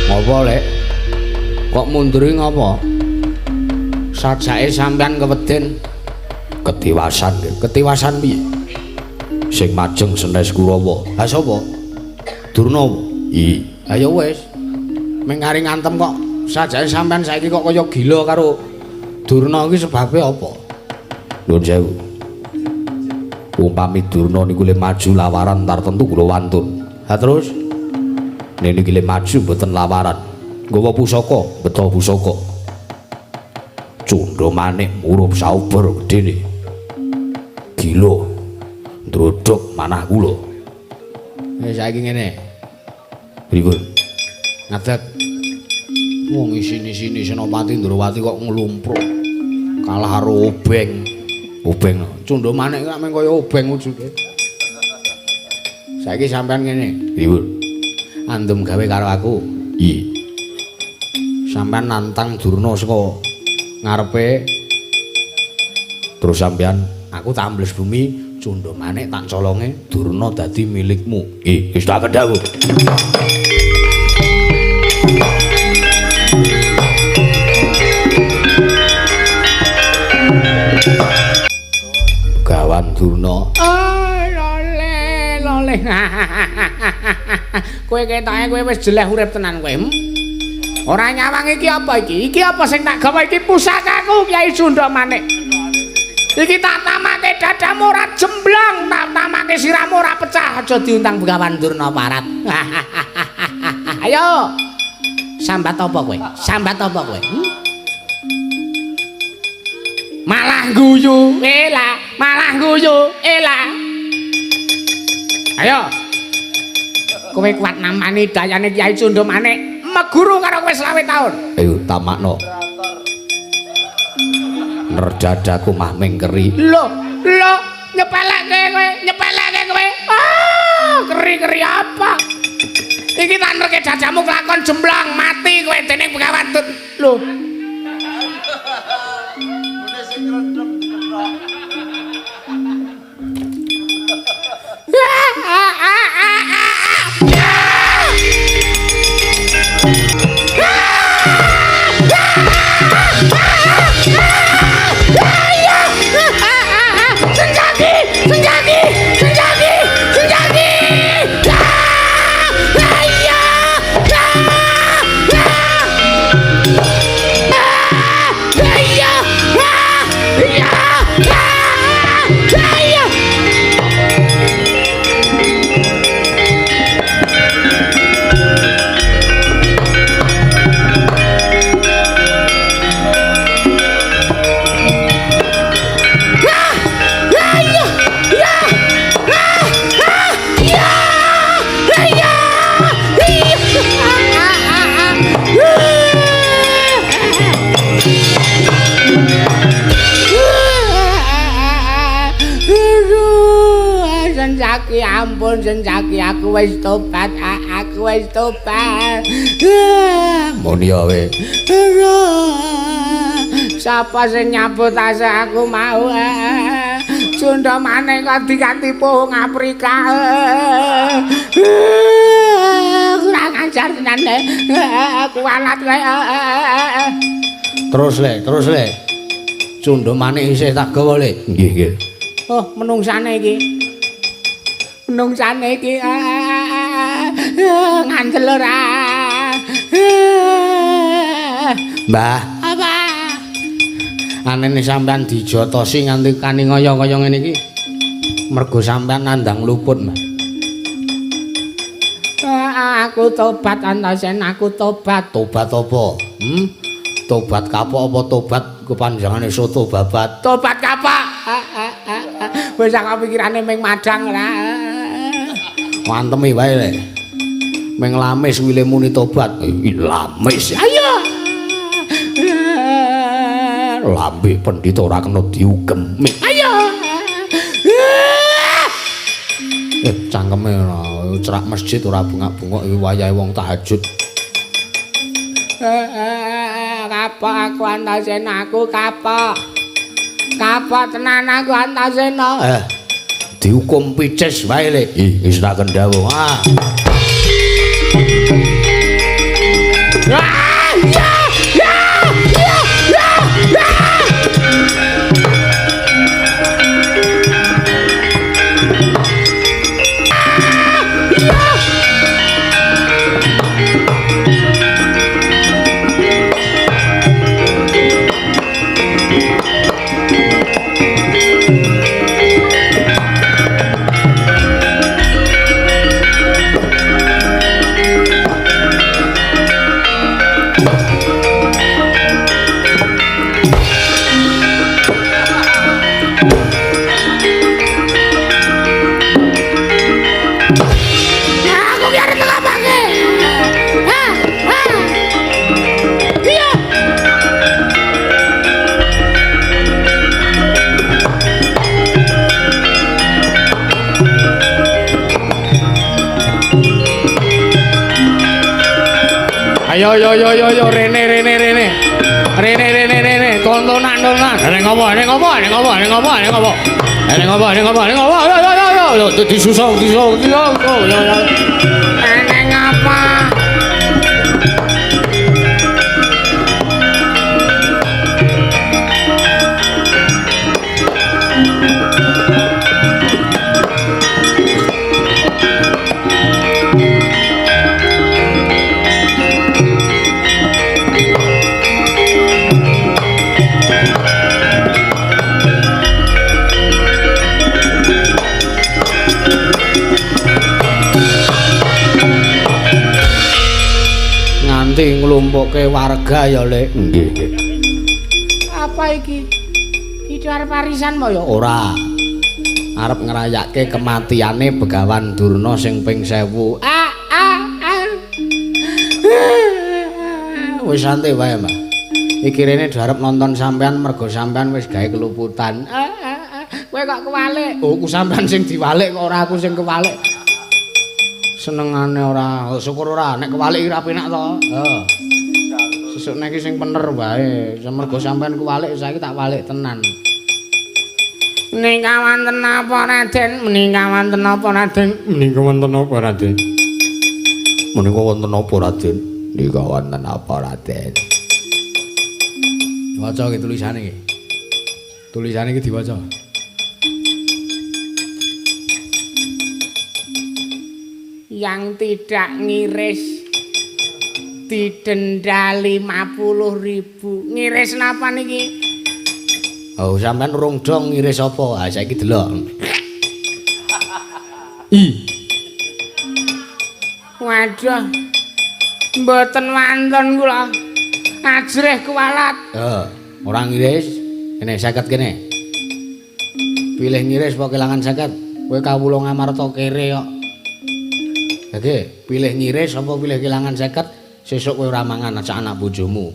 Ngopo lek? Kok munduri ngopo? Sajake sampean keweden ketiwasan, ketiwasan piye? Sing majeng Senes Kurawa. Ha sapa? Durna. Ayo wis. Ming kari ngantem kok sajake sampean saiki kok kaya gila karo Durna iki sebabe apa? Nuwun sewu. Umpami Durna niku le maju lawaran tar tentu kula wantun. Ha terus niki le maju mboten lawaran. Nggawa pusaka, beto pusaka. Cunda Manik murup sauber gedene. Gila. Ndrodhok manah kula. Saiki ngene. Pripun? Ngatet. Wong isine-isine Senopati Ndrawati kok nglumpruk. Kalah karo obeng. Obeng. Cunda Manik kok meng kaya obeng wujude. Saiki sampean ngene. Pripun? Andem gawe karo aku. Iya. Sampean nantang Durna saka ngarepe. Terus sampean aku tak ambles bumi, Cunda Manik tak colonge, Durna dadi milikmu. Wis tak kedhawu. Gawan Durna. Loleh. Kowe ketoke kowe wis jeleh urip tenan kowe. Ora nyawang iki apa iki? Iki apa sing tak gawe iki pusakaku Kyai Cunda Manik. Iki tak tamake dadamu ora jemblang, tak tamake siramu ora pecah, aja diuntang Begawan Durna parat. Ayo. Sambat apa kowe? Sambat apa kowe? Malah guyu, elah, malah guyu, elah. Ayo. Kowe kuat namani dayane Kyai Cunda Manik. Meguru karo kowe 20 taun. Ayo tamakno. Nerdadaku mah mengkeri. Lho, nyepeleke kowe. Keri-keri apa? Iki tak nerke dadamu kelakon jemblang mati kowe dening Begawan Tut. Lho. Ngene sing grendem diketok. Ampun Senjaki, aku wis tobat. Muni wae. Sapa sing nyambut asa aku mau? Cunda Manik kok diganti pohong Afrika. Kurang ajar tenan kualat kowe. Terus le. Cunda Manik isih tak gawa le. Nggih. Oh, menungsane iki. Menungsane iki ngandel ora. Mbah. Apa? Anene sampean dijotosi nganti kani kaya ngene iki. Mergo sampean nandang luput, Mbah. Aku tobat Antasen, aku tobat. Tobat apa? Tobat kapok apa tobat kepanjangane soto babat? Tobat kapok. Wis sak pikirane ming madang ora. Mantemi wae le. Ming lamis wile muni tobat. Lamis. Ayo. Lambe pendhita ora kena diugem. Ayo. Cangkeme ora cerak masjid ora bungak-bungok iki wayahe wong tahajud. Kapok aku Antasena aku kapok. Kapok tenan aku Antasena. Dihukum picis wae le. Wis tak kendhawu. Yo rene tontonan yo disusung eneng apa nglumpukke warga ya Lek. Nggih. Apa iki? Iki arep warisan mo ya? Ora. Arep ngrayake kematiane Begawan Durna sing ping 1000. Wis santai wae, Mbak. Iki rene arep nonton sampean mergo sampean wis gawe keluputan. Kowe kok kewalik? Oh, ku sampean sing diwalik kok ora aku sing kewalik. Senengane ora, syukur ora nek kewalik iki ra penak to. Heeh. Sesuk nek iki sing bener wae, mergo sampean kuwalik saiki tak walik tenan. Menika wonten apa Raden? Menika wonten apa Raden? Menika wonten apa Raden? Menika wonten apa Raden? Menika wonten apa Raden? Waca iki tulisane iki. Tulisane iki diwaca. Yang tidak ngiris didenda 50.000. Ngiris napa niki? Oh, sampean urung dong ngiris apa? Ah, saiki delok. Waduh. Mboten wonten kula. Ajrih kuwalat. Ora ngiris. Kene 50 kene. Pilih ngiris apa kelangan 50? Kowe kawula ngamarta kere kok. Oke, pilih ngiris apa pilih kelangan 50? Sesuk kowe ora mangan acak anak bojomu.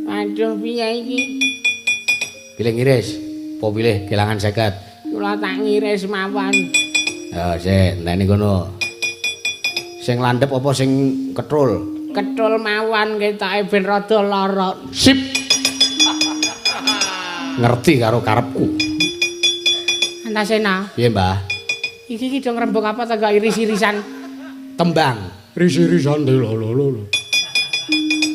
Aduh, piye iki? Pilih ngiris, apa pilih kelangan 50? Kula tak ngiris mawon. Ya, sik, enteni kono. Sing landhep apa sing ketrul? Ketrul mawon ketoke ben rada lara. Sip. Ngerti karo karepku. Antasena. Piye, Mbah? Iki do ngrembug apa ta gak iris-irisan? Tembang. Iris-irisan lho.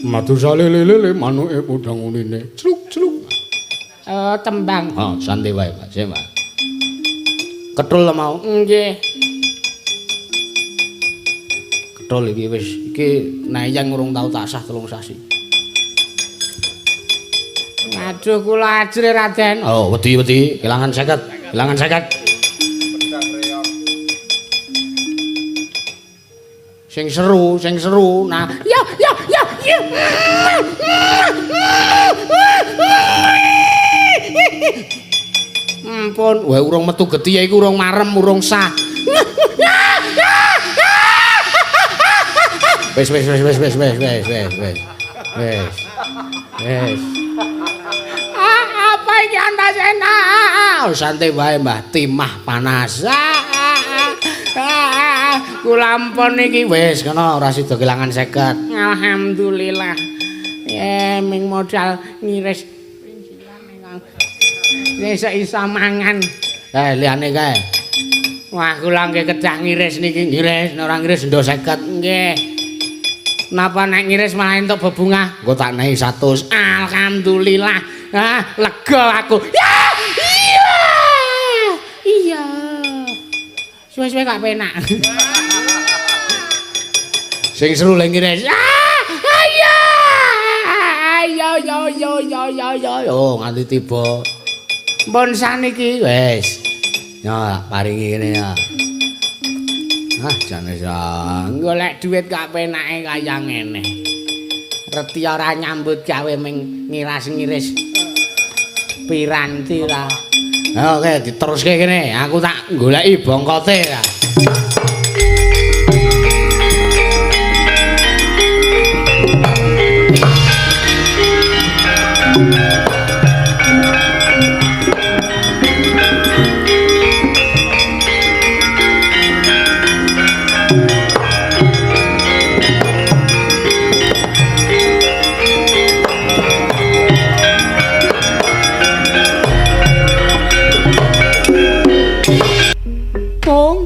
Madu sale lele manuke podang unine. Celuk-celuk. Tembang. Oh, santai wae, Pak. Sik, Pak. Ketul mau. Nggih. Ketul iki wis iki nayang urung tau taksah 3 sasi. Aduh, kula ajre Raden. Oh, wedi-wedi, kelangan 50. Kelangan 50. Sing seru. Nah, ya. Ampun, wae urung metu getihe iku urung marem, urung sah. Wes. Apa iki Antasena? Santai wae, Mbah. Timah panas. Kula ampun iki wis kena ora sida kelangan 50. Alhamdulillah. Ming modal ngiris Wis iso mangan. Liyane kae. Wah, kula nggih kedah ngiris niki, ngiris, nek ora ngiris ndo 50 nggih. Napa nek ngiris malah entuk bebungah? Engko tak nehi 100. Alhamdulillah. Lega aku. Iya. Suwe-suwe gak penak. Sing seru le ngiris. Ayo, nganti tiba. Mbon saniki wis. Ya, paringi ngene ya. Jane sang golek duit gak penake kaya ngene. Reti ora nyambut gawe ming ngiras-ngiris piranti ra. Oke, diteruske kene. Aku tak goleki bongkote ya.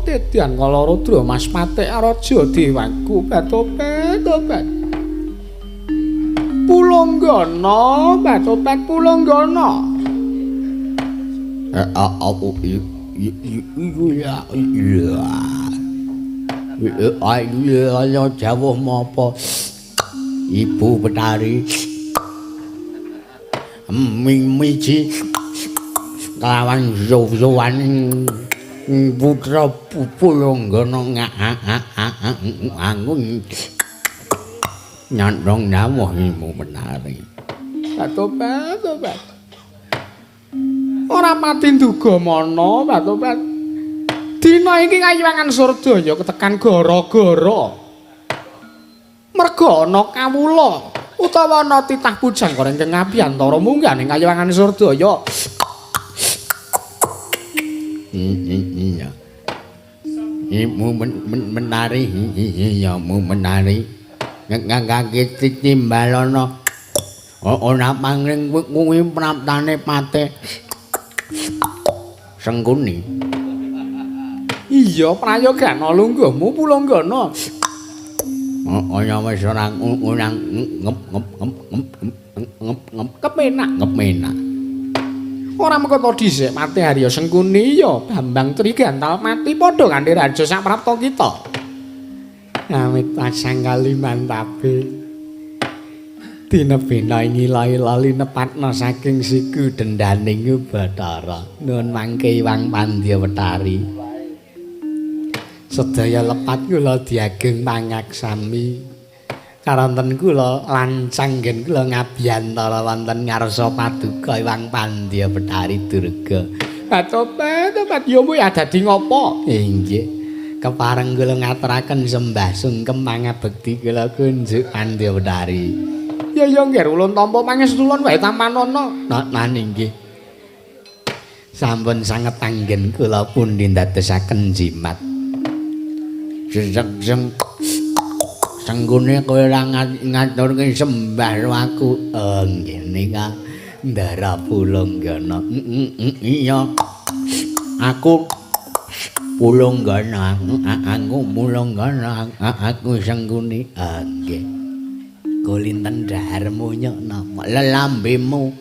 Tedian kala Rudra Mas Patek Raja Dewaku Batopet. Pulanggana, Batopet Pulanggana. Aku ayo jawuh mapa Ibu Betari miji kelawan zowan putra Pulanggana angun nyandong nyamuh Ibu Betari. Batopet ora mati nduga mana Batopet. Dina iki Kayuwangan Surdaya ketekan gara-gara merga ana kawula utawa ana titah pujang karo Ingkang Abiyantara munggah ning Kayuwangan Surdaya. Iya. Ibu menari, iya mu menari. Ngangge timbalana. Ora pangling kuwi praptane Patek Sengkuni. Iya, prayogana lungguhmu Pulanggana. Kaya wis ora unang ngep kepenak. Ora mengko dhisik mati Harya Sengkuni ya Bambang Trigantal mati padha kanthi raja saprapta kita. Awit pasang kalimantabe. Dinebena ngilai-lali nepatna saking siku dendaning Bathara. Nuwun mangke Iwang Pandyawetari. Sedaya lepat kula diageng pangaksami. Karanten kula lancang ngen kula ngabiyantara wonten ngarsa paduka Iwang Pandyawetari Durga. Batopet ya kuwi dadi ngopo? Inggih. Kepareng kula ngaturaken sembah sungkem pangabekti kula kunjuk Pandyawetari. Ya nggih ulun tampa pangestulan wae tampanana. Nah nggih. Sampun sanget anggen kula pundi ndadosaken jimat. Sejeng Sengkuni kowe ora ngaturke sembah aku. Ngene ka Ndara Pulanggana. Iya. Aku Pulanggana. Aku Pulanggana. Aku Sengkuni. Nggih. Kulinten dhaharmu nyokna lelambemu.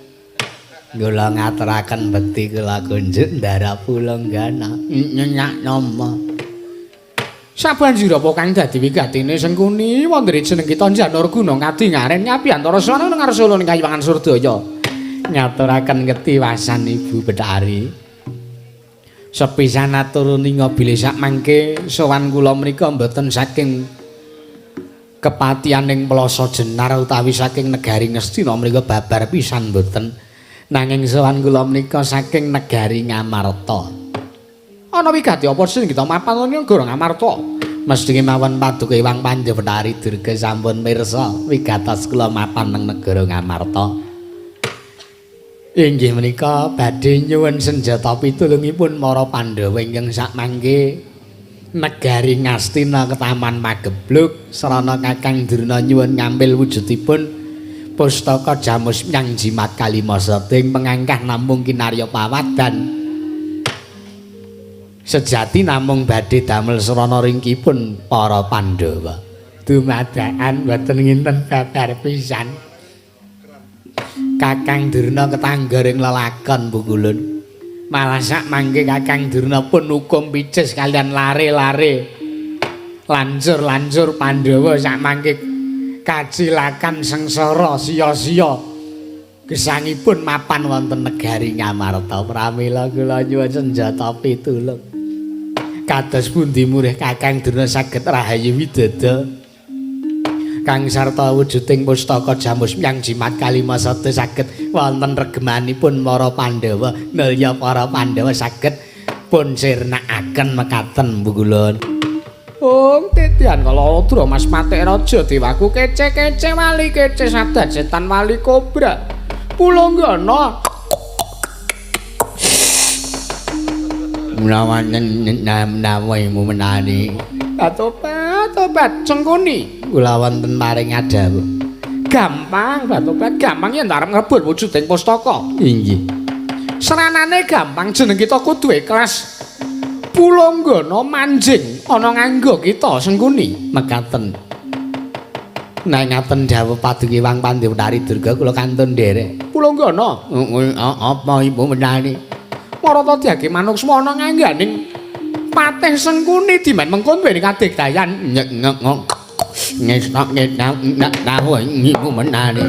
Kula ngaturaken bekti kula kunjuk Ndara Pulanggana. Nyenyak nama. Sabanjur apa kang dadi wigatine Sengkuni wondere jeneng kita Janurguna kadingaren Abiyantara Swana ing ngarsa ing Kayuwangan Surdaya. Nyaturaken ketiwasan Ibu Betari. Sepisan atur ninga bilih sak mangke sowan kula menika mboten saking kepatianing Plasa Jenar utawi saking negari Ngastina menika babar pisan mboten. Nanging sowan kula menika saking negari Ngamarta. Ana wigati apa sing kita mapan negara Ngamarta? Mesti mawon paduka Hyang Pandhawetari Durga sampun mirsa wigatos kula mapan nang negara Ngamarta. Inggih menika badhe nyuwun senjata pitulungipun para Pandhawa ingkang sakmangke negari Ngastina ketaman Magebluk sarana Kakang Durna nyuwun ngambil wujudipun pustaka Jamus Nyang Jimat Kalimasada pengangkah namung kinarya pawadan sejati namung badhe damel sarana ringkipun para Pandhawa. Dumadakan boten nginten babar pisan. Kakang Durna ketanggaring lelakon bukulun. Malah sak mangke Kakang Durna pun hukum picis kalian lare-lare. Lancur-lancur Pandhawa sak mangke kacilakan sengsara sia-sia. Gesangipun mapan wonten negari Ngamarta. Pramila kula nyuwun senjata pitulung. Kados pundi murih Kakang Durna saged rahayu widada kang sarta wujuding pustaka Jamus Nyang Jimat Kalimasada saged wonten regemanipun para Pandhawa nalya para Pandhawa saged pun sirnakaken mekaten bukulun. Titian kala Rudra Mas Patik Raja Dewaku kece-kece wali kece sadat setan wali kobra Pulanggana menawa menani Batobat cengkuni kula wonten maring adawu gampang Batobat gampang yen arep ngrebut wujuding pustaka inggih seranane gampang jeneng kita kudu ikhlas Pulanggana manjing ana nganggo kita sengkuni mekaten nek ngaten dawuh paduka Hyang Pandhawetari Durga kula kantun nderek Pulanggana apa ibu menani Marata diage manungsa ana ngangganing patih sengkuni dimen mengkon duweni kadigdayan ngestak ngenak tahu ibu menani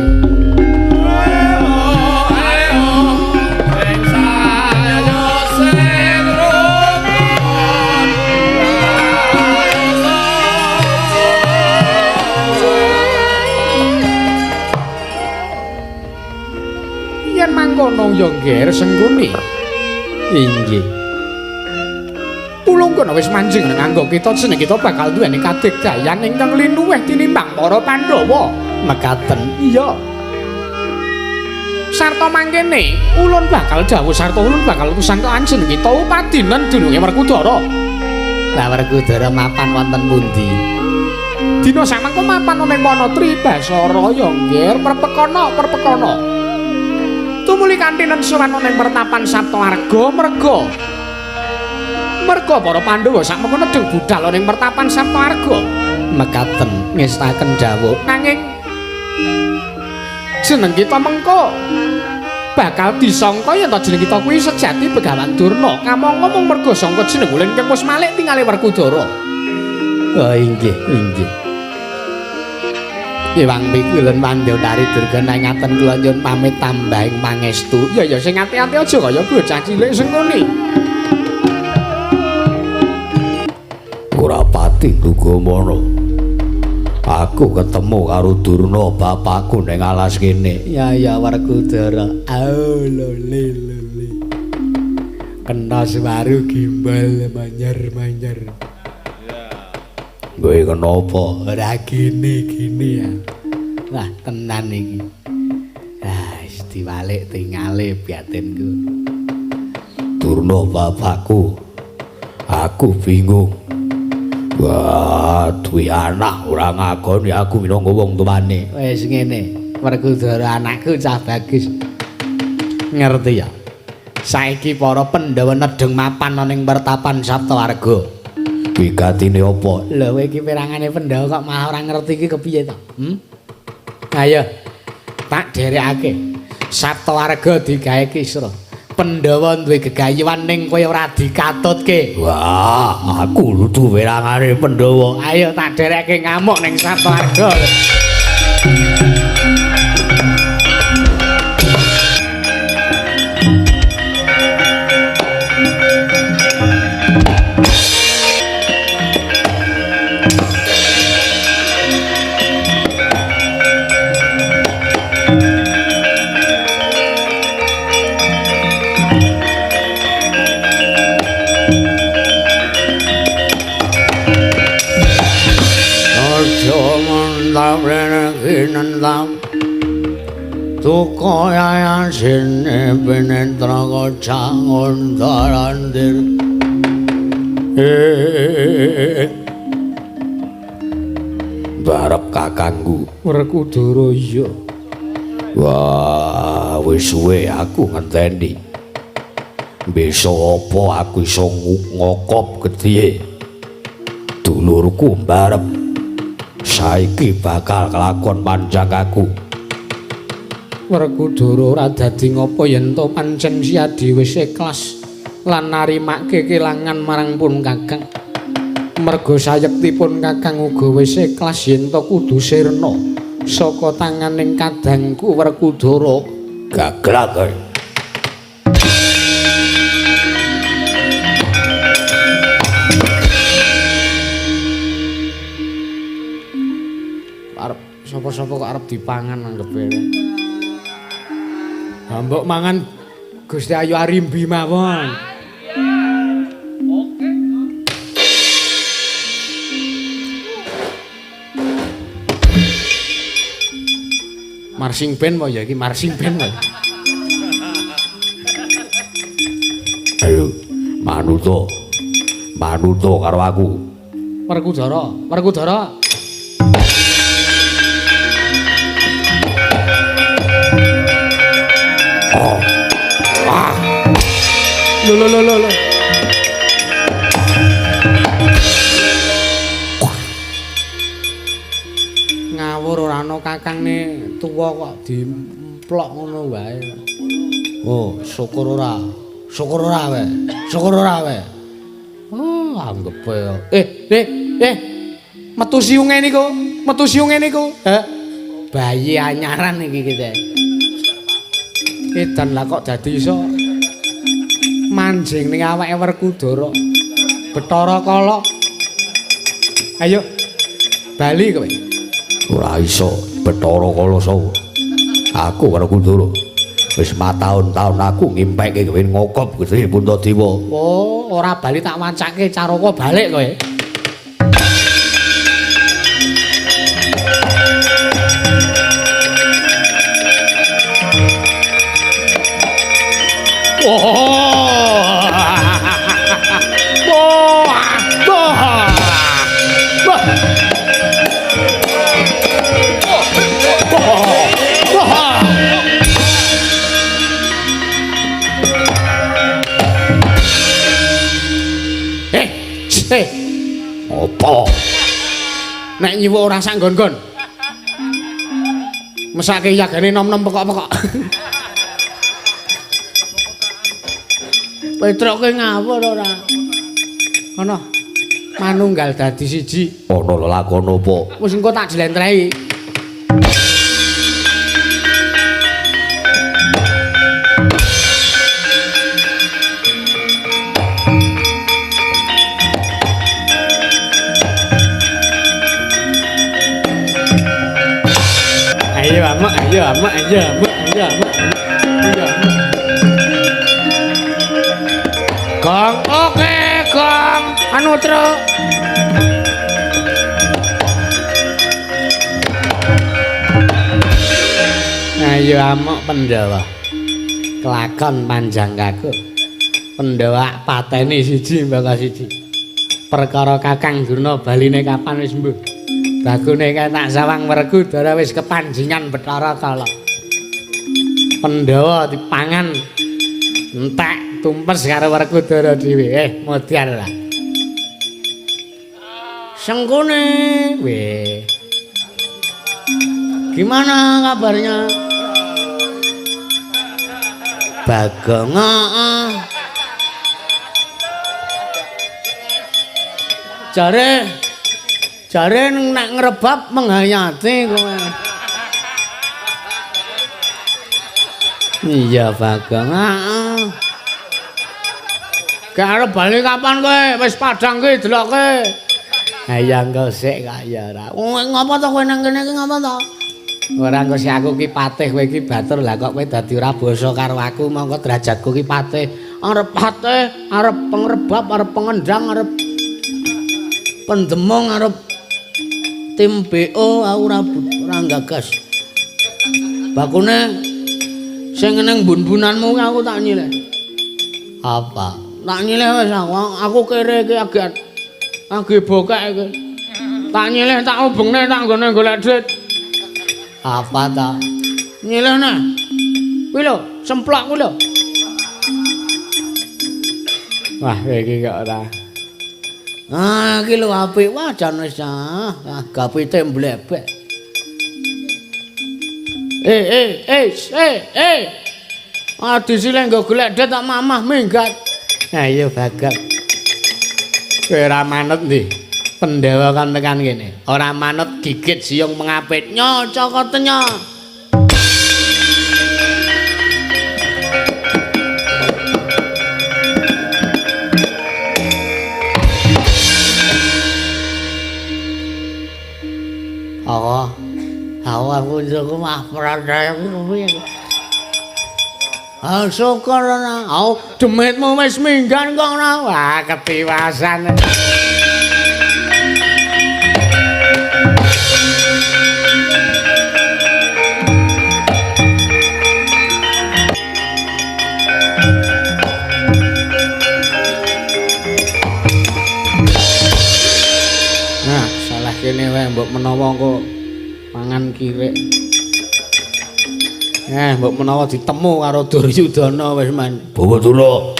yen mangkono ya ngger sengkuni inggih Pulanggana wis manjing nganggo kita jeneng kita bakal duweni kadigdayan ingkang linuwih tinimbang para Pandhawa mekaten iya sarta mangkene ulun bakal dawuh sarta ulun bakal utusan kelan jeneng kita upadinan dununge Werkudara lah Werkudara mapan wonten pundi dina samangka mapan ning Wanatri Basara ya nggih perpekana tumuli kanthi nensuran ning pertapan Saptawarga merga para Pandhawa sakmengko nedheng budhal ning pertapan Saptawarga mekaten ngestaken dawuh nanging jeneng kita mengko bakal disangka yen ta jeneng kita kuwi sejati Begawan Durna kamangka mung merga sangka jeneng ulun kang wis malih tingali Werkudara inggih Hyang Pikulun Pandhawetari Durga ngaten kula nyuwun pamit tambahing pangestu. Ya sing ati-ati aja kaya bocah cilik sengkuni. Ora pati Dugamana. Aku ketemu karo Durna bapakku ning alas kene. Ya Werkudara. Lole. Kena suwaru gimbal manyar. Kowe kenapa? Ora gini ya. Wah, tenan iki. Wis diwalik tingale batinku. Durna bapakku. Aku bingung. Wah, duwe anak ora ngakoni aku minangka wong tuane. Wis ngene, Werkudara anakku cah bagus. Ngerti ya? Saiki para Pandhawa nedheng mapan ning pertapan Saptawarga. Wigatine apa? Lha kowe iki pirangane Pandhawa kok malah ora ngerti iki kepiye to? Ayo tak dherekake. Saptawarga digawe kisra. Pandhawa duwe gegayuhan ning kowe ora dikatutke. Wah, aku duwe pirangane Pandhawa. Ayo tak dherekake ngamuk ning Saptawarga. moyaya sine penetra kocangon darandir barep kakangku Werkudara iya wah wis suwe aku ngenteni besok apa aku iso ngokop gedhe dulurku mbarep saiki bakal kelakon panjang aku Werkudara ora dadi ngopo yen to pancen Siadi wis ikhlas lan narimake kelangan marang pun Kakang merga sayektipun Kakang uga wis ikhlas yen to kudu sirna saka tanganing kadangku Werkudara gaglak kowe arep sapa-sapa kok arep dipangan anggepe. Ha mbok mangan Gusti Ayu Arimbi mawon. Oke. Marching band apa ya iki marching band wae. ayo manuto karo aku Werkudara oh wah lho ngawur ora ana kakangne tuwa kok dimplok ngono wae oh syukur ora wae oh anggepe metu siunge niku ha bayi anyaran iki kita edan lah kok dadi iso manjing ning awake Werkudara Bathara Kala ayo bali kowe ora iso Bathara Kala sawu aku Werkudara wis mataun-taun aku ngimpeke kowe ngokop Gusti Puntadewa oh ora bali tak wancake caraka balik kowe Apa? Nek nyiwuk ora sak nggon-nggon. Mesake yagane nom-nom pekok-pekok. Petruk kowe ngawur ora? Ana manunggal dadi siji. Ana lelakon apa? Wis engko tak jlentrehi. Ayo amak. Gong, oke, gong. Anu truk. Ayo amak Pandhawa. Kelakon panjang kaku. Pandhawa pateni siji mbaka siji. Perkara Kakang Durna baline kapan wis mbuh? Bagune kae tak sawang Werkudara wis kepanjingan Bathara Kala. Pandhawa dipangan entek tumpes karo Werkudara dhewe. Modar lah. Sengkune, weh. Gimana kabarnya? Bagong. Jare nek ngrebab menghayati kowe. Iya Bagong. Gak arep bali kapan kowe? Wis padang ki deloke. Ha ya engko sik kaya ora. Ngopo to kowe nang kene iki ngopo to? Ora engko sik aku ki patih kowe iki batur lah kok kowe dadi ora basa karo aku mongko derajatku ki patih. Arep patih, arep pengrebab, arep pengendang, arep pendemong, arep tim BO aku ora gagas. Bakune Sing ning bun-bunanmu ki aku tak nyileh. Apa? Tak nyileh wis aku kere iki agi bokek iki. Tak nyileh tak ubengne tak nggone golek duit. Apa ta? Nyileh nah. Kuwi lho, semplak kuwi lho. Wah, iki kok ora. Ah, iki lho apik wajan wis ah. Gapite mblebek. Disileh nggo golek duit tak mamah minggat. Ha iya bagat. Kowe ora manut ndi? Pendewa kan tekan kene. Ora manut gigit siung mengapit nyocok tenya. Aku njogo mah pradaya kuwi. Syukur ana. Demitmu wis minggan kok ora. Wah, ketiwasan. Nah, salah kene wae mbok menawa kok mangan kirek. Mbok menawa ditemu karo Duryudana wis man. Bawadura.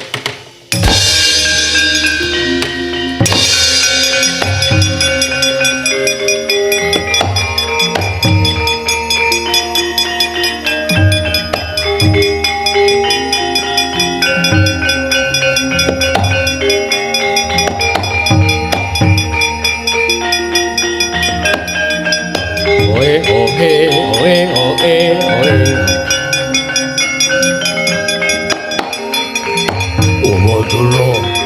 Bawadura.